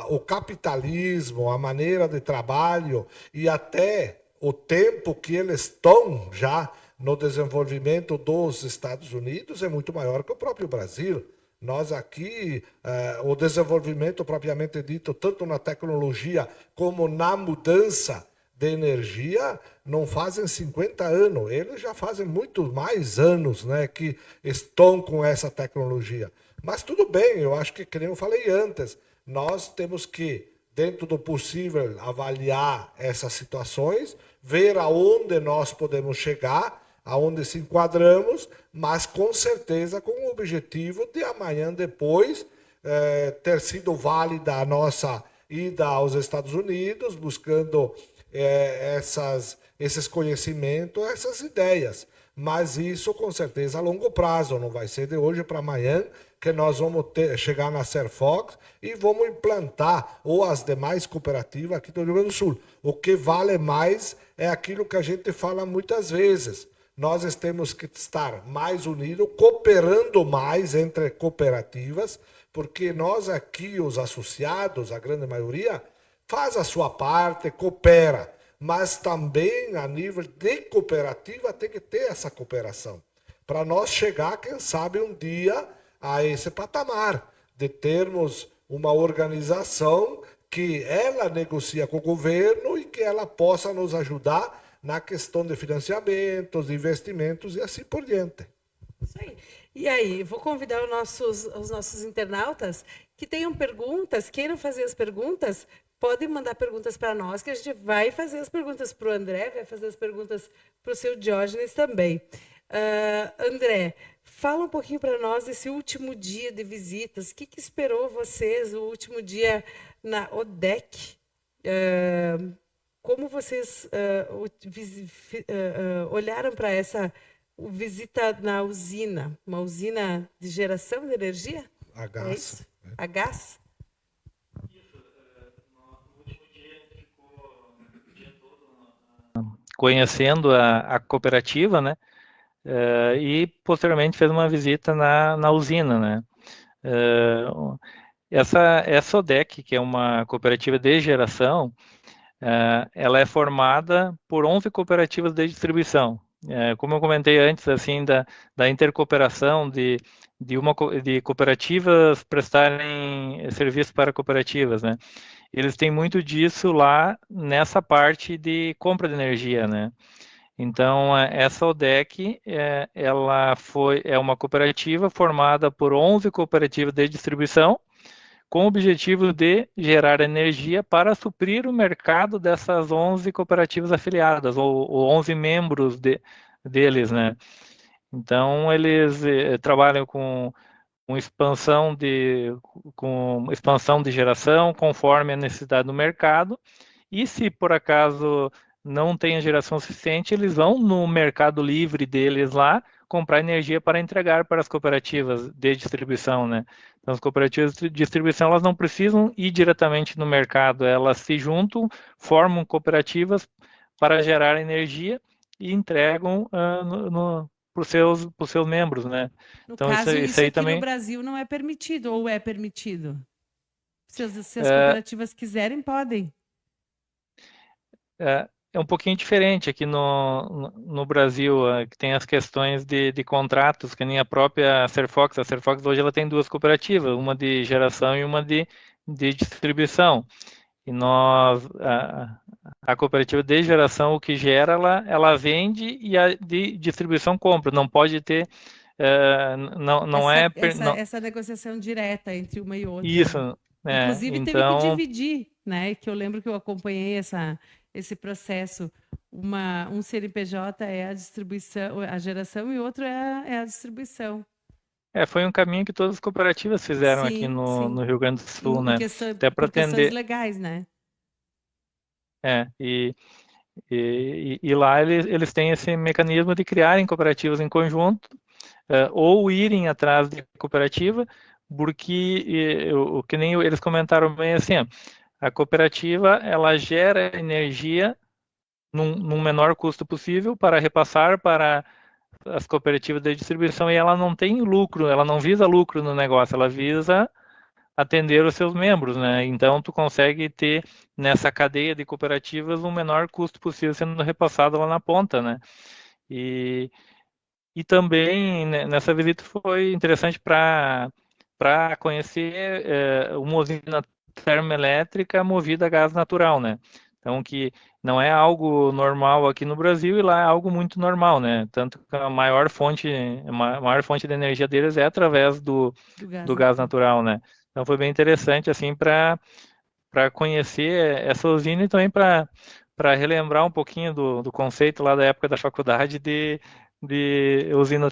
o capitalismo, a maneira de trabalho e até o tempo que eles estão já no desenvolvimento dos Estados Unidos é muito maior que o próprio Brasil. Nós aqui, o desenvolvimento propriamente dito, tanto na tecnologia como na mudança de energia, não fazem 50 anos. Eles já fazem muito mais anos, né, que estão com essa tecnologia. Mas tudo bem, eu acho que nem eu falei antes, nós temos que, dentro do possível, avaliar essas situações, ver aonde nós podemos chegar, aonde se enquadramos, mas com certeza com o objetivo de amanhã depois ter sido válida a nossa ida aos Estados Unidos, buscando esses conhecimentos, essas ideias. Mas isso com certeza a longo prazo, não vai ser de hoje para amanhã que nós vamos chegar na Serfox e vamos implantar, ou as demais cooperativas aqui do Rio Grande do Sul. O que vale mais é aquilo que a gente fala muitas vezes. Nós temos que estar mais unidos, cooperando mais entre cooperativas, porque nós aqui, os associados, a grande maioria, faz a sua parte, coopera, mas também a nível de cooperativa tem que ter essa cooperação, para nós chegar, quem sabe, um dia a esse patamar, de termos uma organização que ela negocia com o governo e que ela possa nos ajudar na questão de financiamentos, investimentos e assim por diante. Isso aí. E aí, vou convidar os nossos internautas que tenham perguntas, queiram fazer as perguntas, podem mandar perguntas para nós, que a gente vai fazer as perguntas para o André, vai fazer as perguntas para o seu Diógenes também. André, fala um pouquinho para nós desse último dia de visitas. O que esperou vocês, o último dia na ODEC? Como vocês olharam para essa visita na usina, uma usina de geração de energia? A gás. É isso? A gás? Conhecendo a cooperativa, né? E posteriormente fez uma visita na usina, né? Essa ODEC, que é uma cooperativa de geração, ela é formada por 11 cooperativas de distribuição. Como eu comentei antes, assim, da intercooperação de cooperativas prestarem serviço para cooperativas, né? Eles têm muito disso lá nessa parte de compra de energia, né? Então, essa ODEC, é uma cooperativa formada por 11 cooperativas de distribuição, com o objetivo de gerar energia para suprir o mercado dessas 11 cooperativas afiliadas, ou 11 membros deles, né? Então, eles trabalham com expansão de geração conforme a necessidade do mercado, e se por acaso não tem a geração suficiente, eles vão no mercado livre deles lá comprar energia para entregar para as cooperativas de distribuição, né? Então, as cooperativas de distribuição, elas não precisam ir diretamente no mercado, elas se juntam, formam cooperativas para gerar energia e entregam para os seus membros, né? No então, caso, isso aí aqui também... no Brasil não é permitido, ou é permitido? Se as cooperativas quiserem, podem. É um pouquinho diferente aqui no Brasil, que tem as questões de contratos, que nem a própria Serfox. A Serfox hoje ela tem duas cooperativas, uma de geração e uma de distribuição. E a cooperativa de geração, o que gera, ela vende, e a de distribuição compra. Não pode ter... Essa negociação direta entre uma e outra. Isso. Inclusive, então... teve que dividir, né? Que eu lembro que eu acompanhei esse processo. Um CNPJ é a distribuição, a geração, e outro é a distribuição. Foi um caminho que todas as cooperativas fizeram aqui Sim. no Rio Grande do Sul, né? Até para atender questões legais, né? E lá eles têm esse mecanismo de criarem cooperativas em conjunto, ou irem atrás de cooperativa, porque o que nem eles comentaram bem, assim, a cooperativa ela gera energia num menor custo possível para repassar para as cooperativas de distribuição, e ela não tem lucro, ela não visa lucro no negócio, ela visa atender os seus membros, né? Então, tu consegue ter nessa cadeia de cooperativas um menor custo possível sendo repassado lá na ponta, né? E também nessa visita foi interessante para conhecer uma usina termoelétrica movida a gás natural, né? Então, que não é algo normal aqui no Brasil e lá é algo muito normal, né? Tanto que a maior fonte de energia deles é através do gás natural, né? Então, foi bem interessante, assim, para conhecer essa usina e também para relembrar um pouquinho do conceito lá da época da faculdade de usina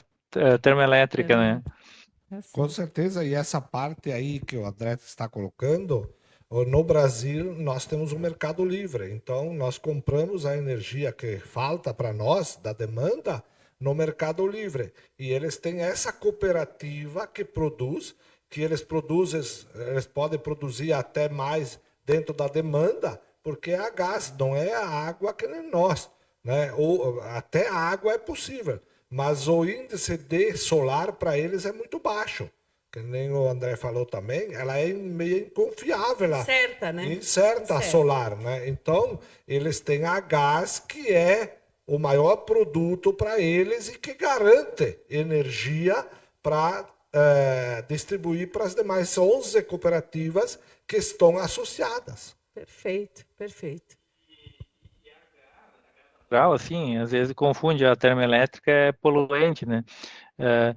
termoelétrica, né? Com certeza, e essa parte aí que o André está colocando, no Brasil nós temos um mercado livre, então nós compramos a energia que falta para nós, da demanda, no mercado livre. E eles têm essa cooperativa que produz, que eles podem produzir até mais dentro da demanda, porque é a gás, não é a água que nem nós, né? Ou até a água é possível, mas o índice de solar para eles é muito baixo. Que nem o André falou também, ela é meio inconfiável, ela Certa, né? incerta a Incerta. solar, né? Então, eles têm a gás, que é o maior produto para eles e que garante energia para distribuir para as demais 11 cooperativas que estão associadas. Perfeito, perfeito. Natural, assim, às vezes confunde a termoelétrica é poluente, né? É,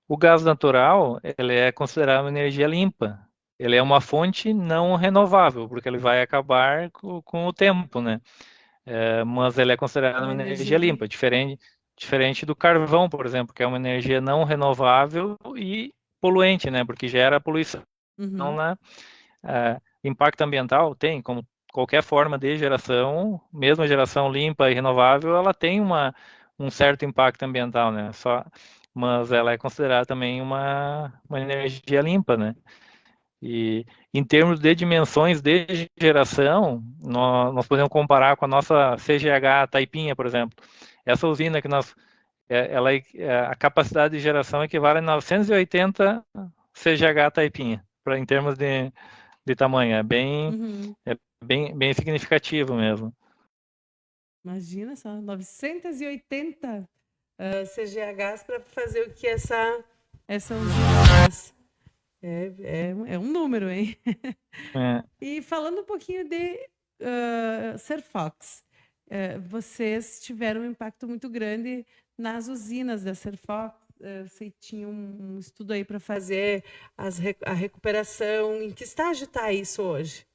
o gás natural, ele é considerado uma energia limpa. Ele é uma fonte não renovável, porque ele vai acabar com o tempo, né? Mas ele é considerado Uma uma energia energia limpa, diferente do carvão, por exemplo, que é uma energia não renovável e poluente, né? Porque gera poluição Uhum. na impacto ambiental. Tem, como qualquer forma de geração, mesmo a geração limpa e renovável, ela tem um certo impacto ambiental, né? Mas ela é considerada também uma energia limpa, né? E em termos de dimensões de geração, nós podemos comparar com a nossa CGH Taipinha, por exemplo. Essa usina que a capacidade de geração equivale a 980 CGH Taipinha, em termos de tamanho. Uhum. É bem significativo mesmo. Imagina só, 980 CGHs para fazer o que essa usina faz. É um número, hein? É. E falando um pouquinho de Serfox, vocês tiveram um impacto muito grande nas usinas da Serfox. Você tinha um estudo aí para fazer a recuperação. Em que estágio está isso hoje?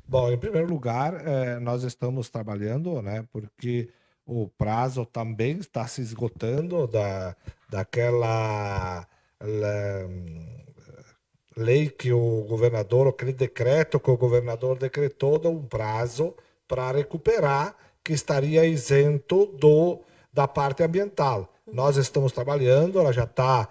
Bom, em primeiro lugar, nós estamos trabalhando, né, porque o prazo também está se esgotando daquela lei que o governador, aquele decreto que o governador decretou de um prazo para recuperar, que estaria isento da parte ambiental. Nós estamos trabalhando, ela já está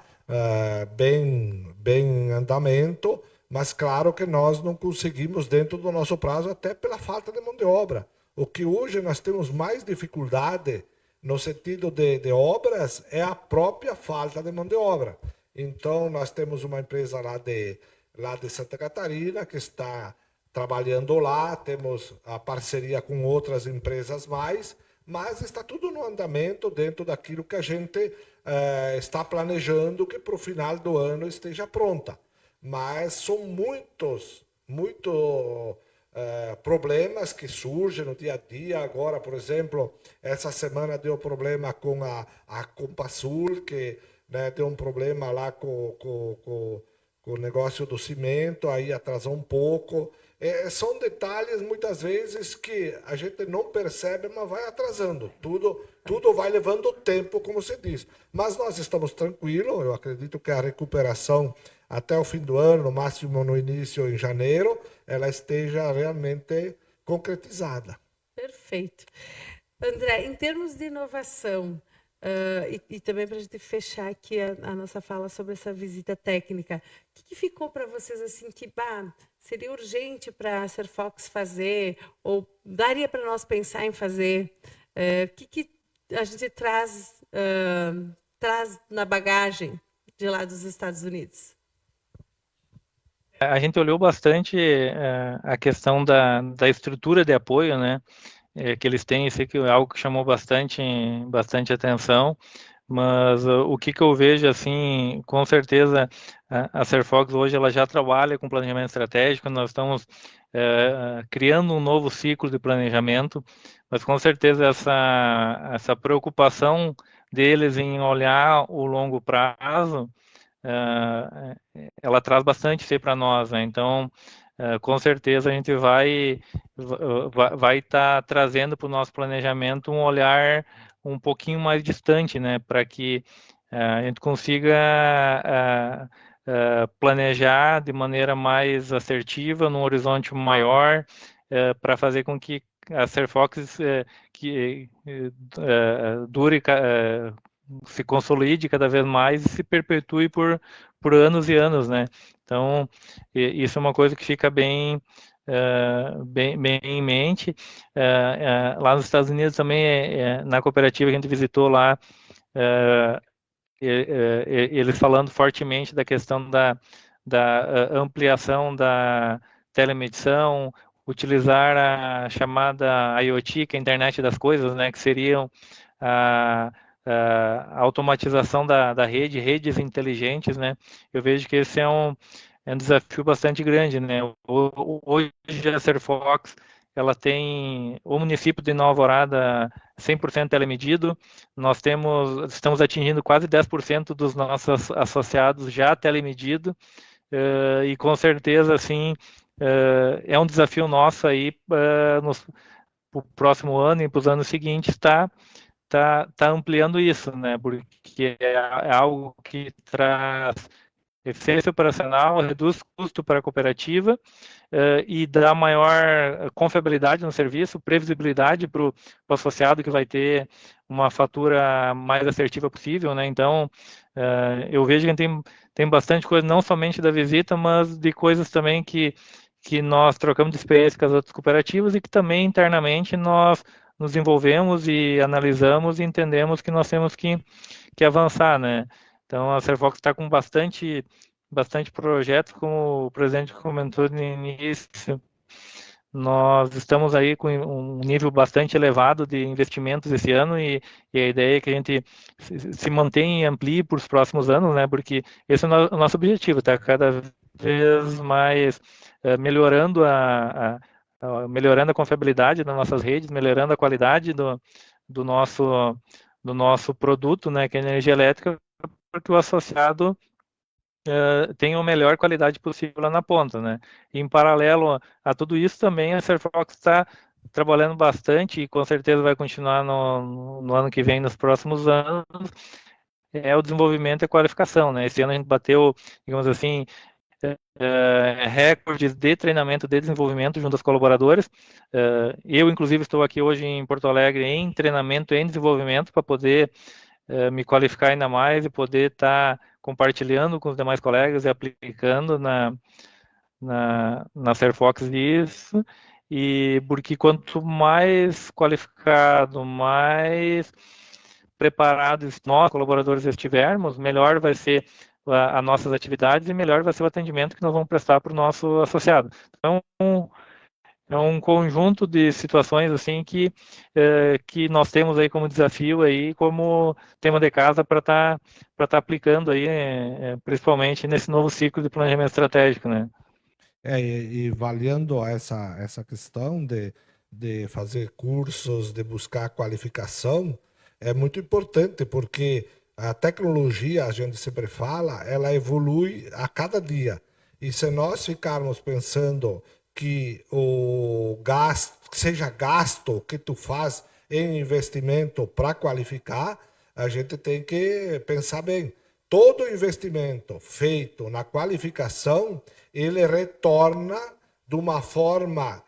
bem em andamento, mas claro que nós não conseguimos dentro do nosso prazo, até pela falta de mão de obra. O que hoje nós temos mais dificuldade no sentido de obras é a própria falta de mão de obra. Então, nós temos uma empresa lá de Santa Catarina que está trabalhando lá, temos a parceria com outras empresas mas está tudo no andamento dentro daquilo que a gente está planejando que para o final do ano esteja pronta. Mas são muitos problemas que surgem no dia a dia. Agora, por exemplo, essa semana deu problema com a Compasul, que deu um problema lá com o negócio do cimento, aí atrasou um pouco. São detalhes, muitas vezes, que a gente não percebe, mas vai atrasando. Tudo vai levando tempo, como você diz. Mas nós estamos tranquilos, eu acredito que a recuperação até o fim do ano, no máximo no início, em janeiro, ela esteja realmente concretizada. Perfeito. André, em termos de inovação, e também para a gente fechar aqui a nossa fala sobre essa visita técnica, o que ficou para vocês assim que seria urgente para a Serfox fazer, ou daria para nós pensar em fazer? O que a gente traz na bagagem de lá dos Estados Unidos? A gente olhou bastante a questão da estrutura de apoio, né? que eles têm, isso aqui é algo que chamou bastante atenção, mas o que eu vejo, assim, com certeza, a Serfox hoje ela já trabalha com planejamento estratégico, nós estamos criando um novo ciclo de planejamento, mas com certeza essa preocupação deles em olhar o longo prazo, ela traz bastante isso para nós, né? Então, com certeza a gente vai estar trazendo para o nosso planejamento um olhar um pouquinho mais distante, né? Para que a gente consiga planejar de maneira mais assertiva, num horizonte maior, para fazer com que a Serfox dure, se consolide cada vez mais e se perpetue por anos e anos, né? Então, isso é uma coisa que fica bem bem em mente. Lá nos Estados Unidos também, na cooperativa que a gente visitou lá, eles falando fortemente da questão da ampliação da telemedição, utilizar a chamada IoT, que é a internet das coisas, né, que seriam a automatização da rede, redes inteligentes, né? Eu vejo que esse é um desafio bastante grande, né? Hoje a Serfox, ela tem o município de Nova Alvorada 100% telemedido, nós estamos atingindo quase 10% dos nossos associados já telemedido, e com certeza, assim, é um desafio nosso aí no próximo ano e para os anos seguintes tá ampliando isso, né? Porque é algo que traz eficiência operacional, reduz custo para a cooperativa e dá maior confiabilidade no serviço, previsibilidade para o associado que vai ter uma fatura mais assertiva possível, né? Então, eu vejo que tem bastante coisa, não somente da visita, mas de coisas também que nós trocamos de experiência com as outras cooperativas e que também internamente nós nos envolvemos e analisamos e entendemos que nós temos que avançar, né? Então, a Serfox está com bastante projeto, como o presidente comentou no início. Nós estamos aí com um nível bastante elevado de investimentos esse ano e a ideia é que a gente se mantenha e amplie para os próximos anos, né? Porque esse é o nosso objetivo, tá? Cada vez mais melhorando melhorando a confiabilidade das nossas redes, melhorando a qualidade do nosso produto, né, que é a energia elétrica, para que o associado tenha a melhor qualidade possível lá na ponta, né? E em paralelo a tudo isso também a Serfox está trabalhando bastante e com certeza vai continuar no ano que vem, nos próximos anos, o desenvolvimento e a qualificação, né? Esse ano a gente bateu, digamos assim, recordes de treinamento, de desenvolvimento junto aos colaboradores. Eu, inclusive, estou aqui hoje em Porto Alegre em treinamento, em desenvolvimento, para poder me qualificar ainda mais e poder estar compartilhando com os demais colegas e aplicando na Serfox isso. E porque quanto mais qualificado, mais preparados nós, colaboradores, estivermos, melhor vai ser as nossas atividades e melhor vai ser o atendimento que nós vamos prestar para o nosso associado. Então, é um conjunto de situações assim que nós temos aí como desafio aí, como tema de casa para tá aplicando aí, principalmente nesse novo ciclo de planejamento estratégico, né? E avaliando essa questão de fazer cursos, de buscar qualificação, é muito importante, porque a tecnologia, a gente sempre fala, ela evolui a cada dia. E se nós ficarmos pensando que o gasto, seja gasto que tu faz em investimento para qualificar, a gente tem que pensar bem. Todo investimento feito na qualificação, ele retorna de uma forma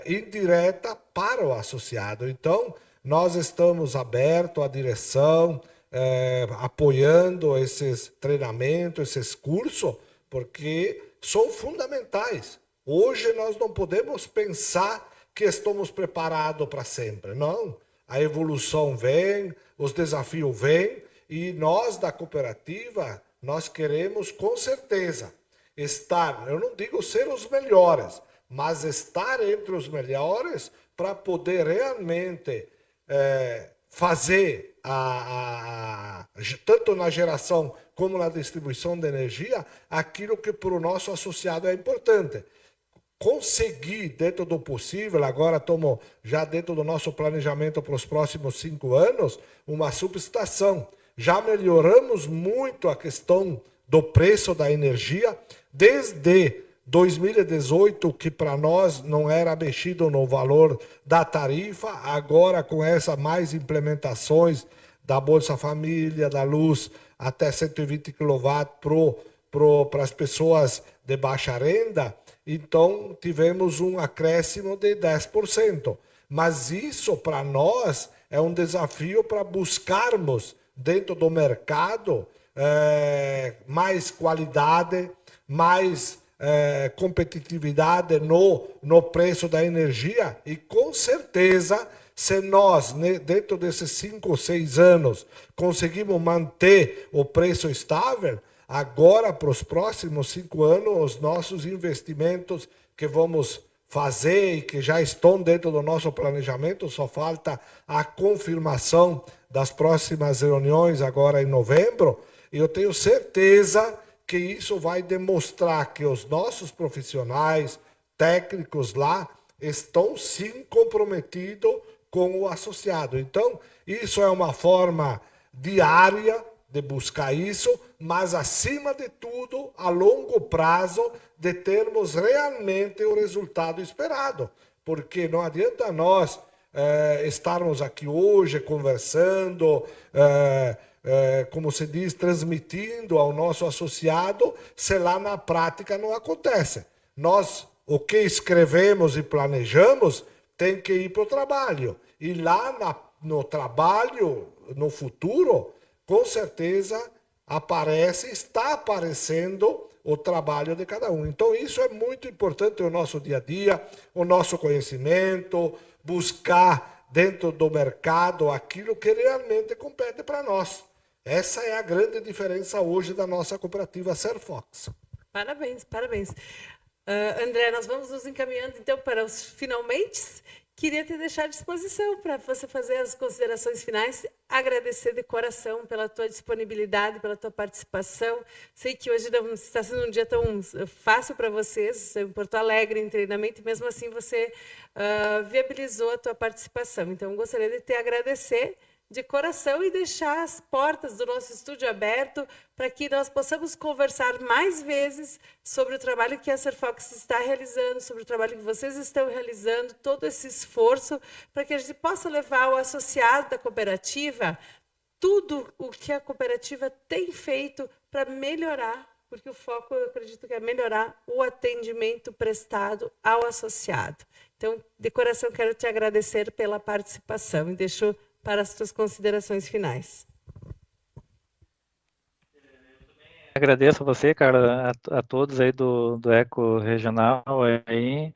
indireta para o associado. Então, nós estamos abertos à direção, apoiando esses treinamentos, esses cursos, porque são fundamentais. Hoje nós não podemos pensar que estamos preparados para sempre. Não. A evolução vem, os desafios vêm, e nós da cooperativa, nós queremos com certeza estar, eu não digo ser os melhores, mas estar entre os melhores para poder realmente fazer, tanto na geração como na distribuição de energia, aquilo que para o nosso associado é importante. Conseguir, dentro do possível, agora estamos já dentro do nosso planejamento para os próximos 5 anos, uma subestação. Já melhoramos muito a questão do preço da energia, desde 2018, que para nós não era mexido no valor da tarifa, agora com essa mais implementações da Bolsa Família, da luz até 120 kW para as pessoas de baixa renda, então tivemos um acréscimo de 10%. Mas isso para nós é um desafio para buscarmos dentro do mercado mais qualidade, mais competitividade no preço da energia, e com certeza, se nós, dentro desses 5 ou 6 anos, conseguimos manter o preço estável, agora, para os próximos 5 anos, os nossos investimentos que vamos fazer e que já estão dentro do nosso planejamento, só falta a confirmação das próximas reuniões agora em novembro, e eu tenho certeza que isso vai demonstrar que os nossos profissionais, técnicos lá, estão sim comprometidos com o associado. Então, isso é uma forma diária de buscar isso, mas acima de tudo, a longo prazo, de termos realmente o resultado esperado. Porque não adianta nós estarmos aqui hoje conversando, como se diz, transmitindo ao nosso associado, se lá na prática não acontece. Nós, o que escrevemos e planejamos, tem que ir para o trabalho. E lá no trabalho, no futuro, com certeza está aparecendo o trabalho de cada um. Então, isso é muito importante no nosso dia a dia, o nosso conhecimento, buscar dentro do mercado aquilo que realmente compete para nós. Essa é a grande diferença hoje da nossa cooperativa Serfox. Parabéns, parabéns. André, nós vamos nos encaminhando então para os finalmente. Queria te deixar à disposição para você fazer as considerações finais, agradecer de coração pela tua disponibilidade, pela tua participação. Sei que hoje não está sendo um dia tão fácil para vocês, em Porto Alegre, em treinamento, e mesmo assim você viabilizou a tua participação. Então, gostaria de te agradecer de coração e deixar as portas do nosso estúdio aberto para que nós possamos conversar mais vezes sobre o trabalho que a Serfox está realizando, sobre o trabalho que vocês estão realizando, todo esse esforço para que a gente possa levar ao associado da cooperativa tudo o que a cooperativa tem feito para melhorar, porque o foco, eu acredito que é melhorar o atendimento prestado ao associado. Então, de coração, quero te agradecer pela participação e deixo para as suas considerações finais. Agradeço a você, Carla, a todos aí do Eco Regional, aí,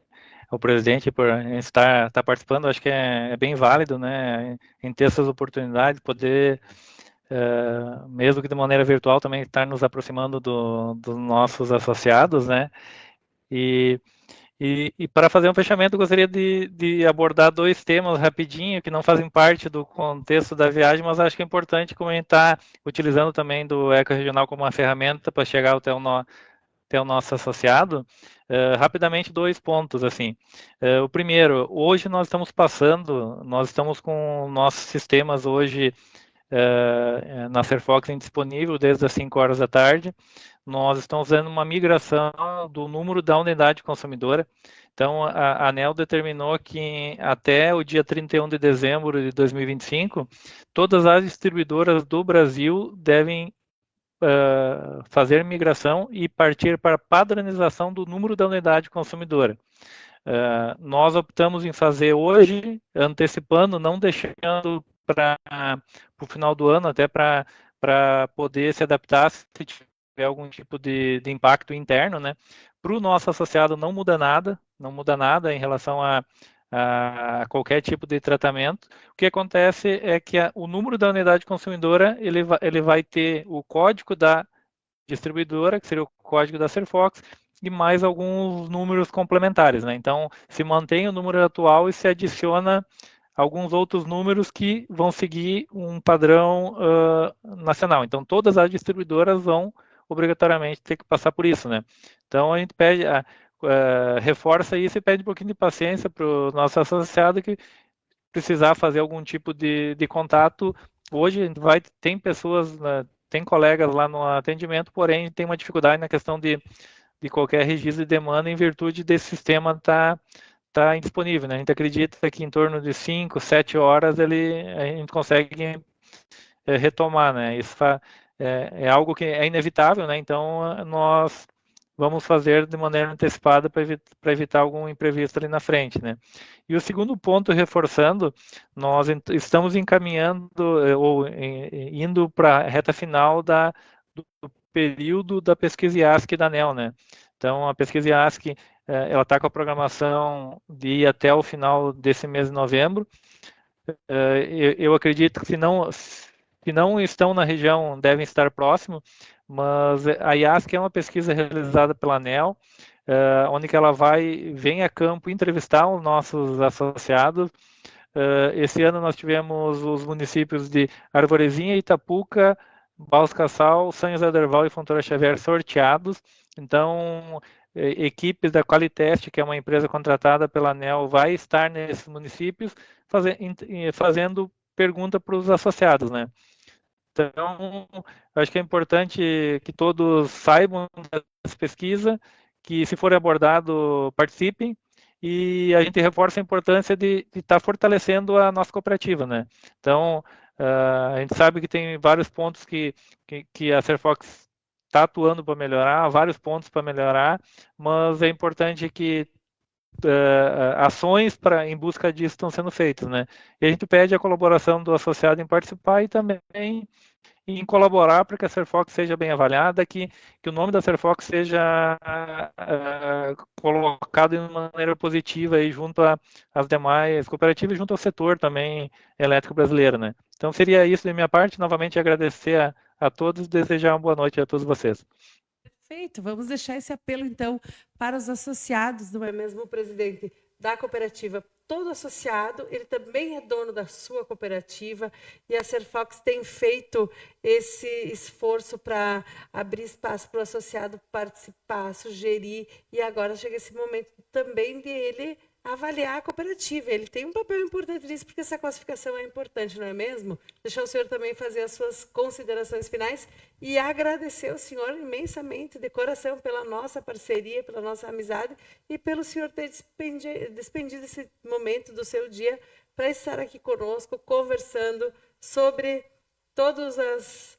ao presidente por estar participando. Acho que é bem válido, né, em ter essas oportunidades, poder, mesmo que de maneira virtual, também estar nos aproximando dos nossos associados, né, e para fazer um fechamento, gostaria de abordar 2 temas rapidinho, que não fazem parte do contexto da viagem, mas acho que é importante comentar, utilizando também do Eco Regional como uma ferramenta para chegar até o nosso associado. Rapidamente, 2 pontos, assim. O primeiro, hoje nós estamos com nossos sistemas hoje na Serfox disponível desde as 5 horas da tarde. Nós estamos fazendo uma migração do número da unidade consumidora. Então, a ANEEL determinou que até o dia 31 de dezembro de 2025, todas as distribuidoras do Brasil devem fazer migração e partir para a padronização do número da unidade consumidora. Nós optamos em fazer hoje, antecipando, não deixando para o final do ano, até para poder se adaptar se tiver algum tipo de impacto interno, né? Para o nosso associado não muda nada em relação a qualquer tipo de tratamento. O que acontece é que o número da unidade consumidora ele vai ter o código da distribuidora, que seria o código da Serfox, e mais alguns números complementares, né? Então, se mantém o número atual e se adiciona alguns outros números que vão seguir um padrão nacional. Então, todas as distribuidoras vão obrigatoriamente ter que passar por isso, né? Então, a gente pede, reforça isso e pede um pouquinho de paciência para o nosso associado que precisar fazer algum tipo de contato. Hoje, a gente tem pessoas, né, tem colegas lá no atendimento, porém, tem uma dificuldade na questão de qualquer registro de demanda em virtude desse sistema tá indisponível, né? A gente acredita que em torno de 5, 7 horas a gente consegue retomar, né? Isso é algo que é inevitável, né? Então nós vamos fazer de maneira antecipada para evitar algum imprevisto ali na frente, né? E o segundo ponto, reforçando, nós estamos encaminhando ou indo para a reta final do período da pesquisa IASC da ANEEL, né? Então, a pesquisa IASC, ela está com a programação de ir até o final desse mês de novembro. Eu acredito que se não estão na região, devem estar próximo, mas a IASC é uma pesquisa realizada pela ANEEL, onde que ela vem a campo entrevistar os nossos associados. Esse ano nós tivemos os municípios de Arvorezinha, Itapuca, Baus-Cassal, São José do Herval e Fontoura Xavier sorteados. Então, equipes da Qualitest, que é uma empresa contratada pela ANEEL, vai estar nesses municípios fazendo pergunta para os associados, né? Então, eu acho que é importante que todos saibam dessa pesquisa, que se for abordado, participem, e a gente reforça a importância de estar fortalecendo a nossa cooperativa, né? Então, a gente sabe que tem vários pontos que a Serfox está atuando para melhorar, vários pontos para melhorar, mas é importante que ações em busca disso estão sendo feitas, né? E a gente pede a colaboração do associado em participar e também em colaborar para que a Serfox seja bem avaliada, que o nome da Serfox seja colocado de maneira positiva aí junto às demais cooperativas, junto ao setor também elétrico brasileiro, né? Então seria isso da minha parte, novamente agradecer a todos e desejar uma boa noite a todos vocês. Perfeito, vamos deixar esse apelo então para os associados, não é mesmo, presidente da cooperativa? Todo associado, ele também é dono da sua cooperativa e a Serfox tem feito esse esforço para abrir espaço para o associado participar, sugerir, e agora chega esse momento também de ele avaliar a cooperativa. Ele tem um papel importante nisso, porque essa classificação é importante, não é mesmo? Deixar o senhor também fazer as suas considerações finais e agradecer ao senhor imensamente, de coração, pela nossa parceria, pela nossa amizade e pelo senhor ter despendido esse momento do seu dia para estar aqui conosco, conversando sobre todas as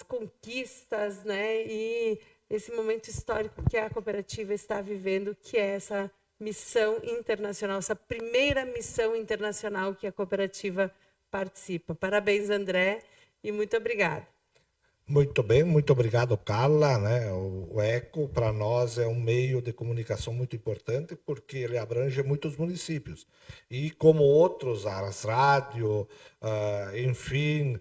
conquistas, né, e esse momento histórico que a cooperativa está vivendo, que é essa missão internacional, essa primeira missão internacional que a cooperativa participa. Parabéns, André, e muito obrigada. Muito bem, muito obrigado, Carla, né? O ECO, para nós, é um meio de comunicação muito importante, porque ele abrange muitos municípios. E como outros, as rádios, enfim,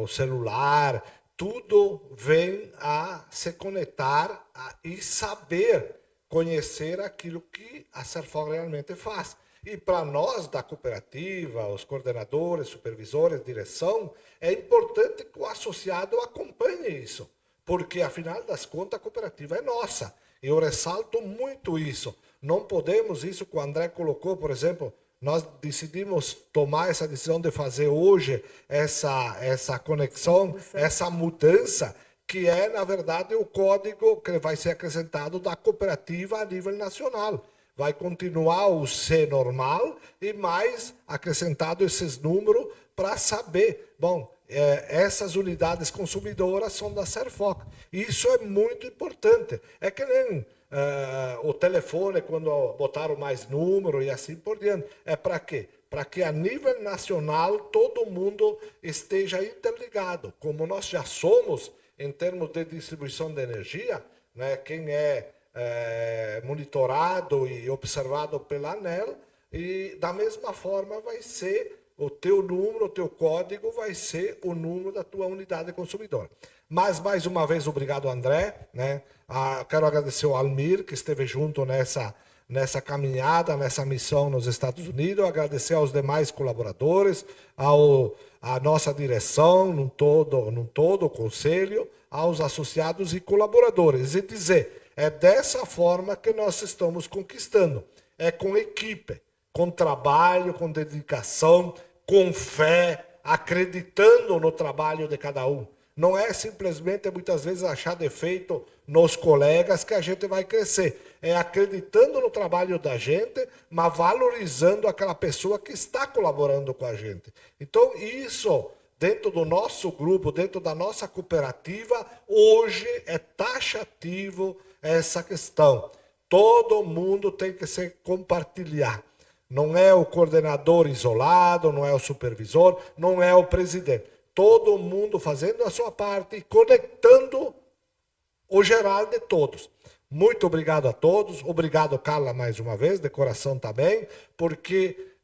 o celular, tudo vem a se conectar e saber conhecer aquilo que a Serfox realmente faz. E para nós da cooperativa, os coordenadores, supervisores, direção, é importante que o associado acompanhe isso, porque afinal das contas a cooperativa é nossa. Eu ressalto muito isso. Não podemos, isso que o André colocou, por exemplo, nós decidimos tomar essa decisão de fazer hoje essa conexão, essa mudança, que é, na verdade, o código que vai ser acrescentado da cooperativa a nível nacional. Vai continuar o C normal e mais acrescentado esses números para saber, bom, essas unidades consumidoras são da Serfox. Isso é muito importante. É que nem o telefone, quando botaram mais número e assim por diante. É para quê? Para que a nível nacional todo mundo esteja interligado. Como nós já somos em termos de distribuição de energia, né? Quem é monitorado e observado pela ANEEL, e da mesma forma vai ser o teu número, o teu código vai ser o número da tua unidade consumidora. Mas, mais uma vez, obrigado, André, né? Quero agradecer ao Almir, que esteve junto nessa caminhada, nessa missão nos Estados Unidos, agradecer aos demais colaboradores, à nossa direção, num todo o conselho, aos associados e colaboradores, e dizer, é dessa forma que nós estamos conquistando, é com equipe, com trabalho, com dedicação, com fé, acreditando no trabalho de cada um. Não é simplesmente, muitas vezes, achar defeito nos colegas que a gente vai crescer. É acreditando no trabalho da gente, mas valorizando aquela pessoa que está colaborando com a gente. Então, isso, dentro do nosso grupo, dentro da nossa cooperativa, hoje é taxativo essa questão. Todo mundo tem que se compartilhar. Não é o coordenador isolado, não é o supervisor, não é o presidente. Todo mundo fazendo a sua parte e conectando o geral de todos. Muito obrigado a todos. Obrigado, Carla, mais uma vez, de coração também, porque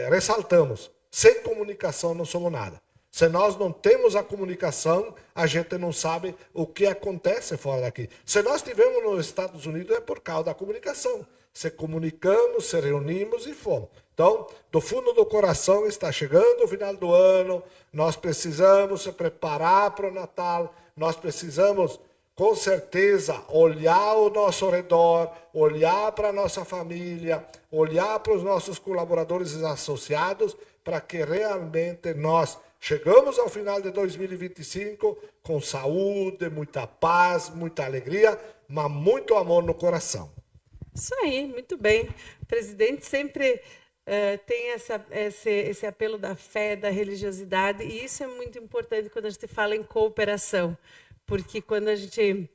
ressaltamos, sem comunicação não somos nada. Se nós não temos a comunicação, a gente não sabe o que acontece fora daqui. Se nós estivemos nos Estados Unidos, é por causa da comunicação. Se comunicamos, se reunimos e fomos. Então, do fundo do coração, está chegando o final do ano, nós precisamos se preparar para o Natal, nós precisamos, com certeza, olhar ao nosso redor, olhar para a nossa família, olhar para os nossos colaboradores e associados, para que realmente nós chegamos ao final de 2025 com saúde, muita paz, muita alegria, mas muito amor no coração. Isso aí, muito bem. O presidente sempre tem esse apelo da fé, da religiosidade, e isso é muito importante quando a gente fala em cooperação, porque quando a gente,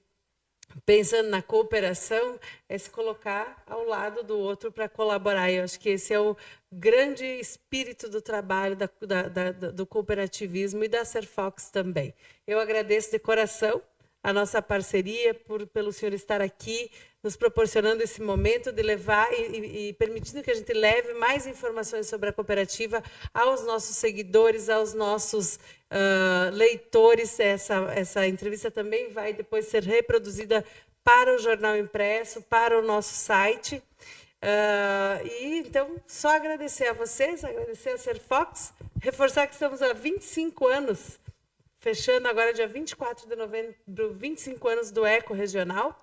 pensando na cooperação, é se colocar ao lado do outro para colaborar. Eu acho que esse é o grande espírito do trabalho do cooperativismo e da Serfox também. Eu agradeço de coração a nossa parceria, pelo senhor estar aqui, nos proporcionando esse momento de levar e permitindo que a gente leve mais informações sobre a cooperativa aos nossos seguidores, aos nossos leitores. Essa entrevista também vai depois ser reproduzida para o jornal impresso, para o nosso site. Então, só agradecer a vocês, agradecer a Serfox, reforçar que estamos há 25 anos, fechando agora dia 24 de novembro, 25 anos do Eco Regional.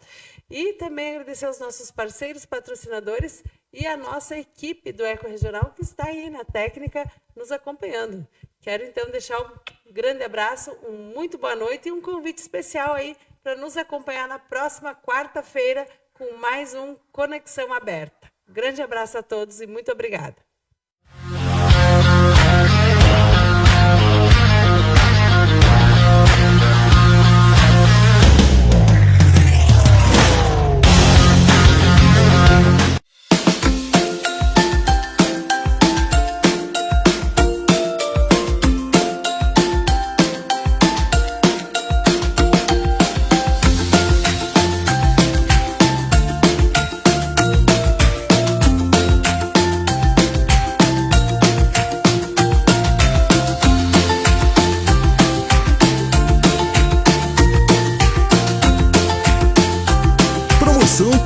E também agradecer aos nossos parceiros, patrocinadores e a nossa equipe do Eco Regional que está aí na técnica nos acompanhando. Quero então deixar um grande abraço, muito boa noite e um convite especial aí para nos acompanhar na próxima quarta-feira com mais um Conexão Aberta. Grande abraço a todos e muito obrigada.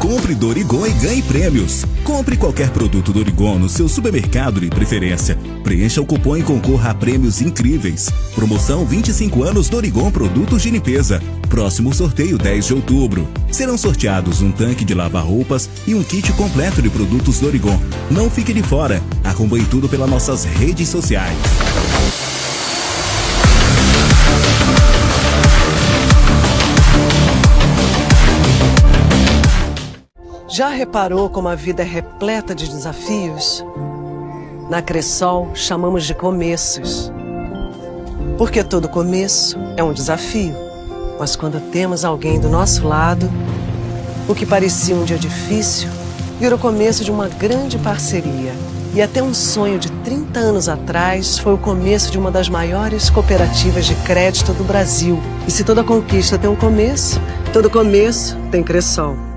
Compre Dorigon e ganhe prêmios. Compre qualquer produto Dorigon no seu supermercado de preferência. Preencha o cupom e concorra a prêmios incríveis. Promoção 25 anos Dorigon Produtos de Limpeza. Próximo sorteio 10 de outubro. Serão sorteados um tanque de lavar roupas e um kit completo de produtos Dorigon. Não fique de fora. Acompanhe tudo pelas nossas redes sociais. Já reparou como a vida é repleta de desafios? Na Cressol, chamamos de começos. Porque todo começo é um desafio. Mas quando temos alguém do nosso lado, o que parecia um dia difícil, virou começo de uma grande parceria. E até um sonho de 30 anos atrás, foi o começo de uma das maiores cooperativas de crédito do Brasil. E se toda conquista tem um começo, todo começo tem Cressol.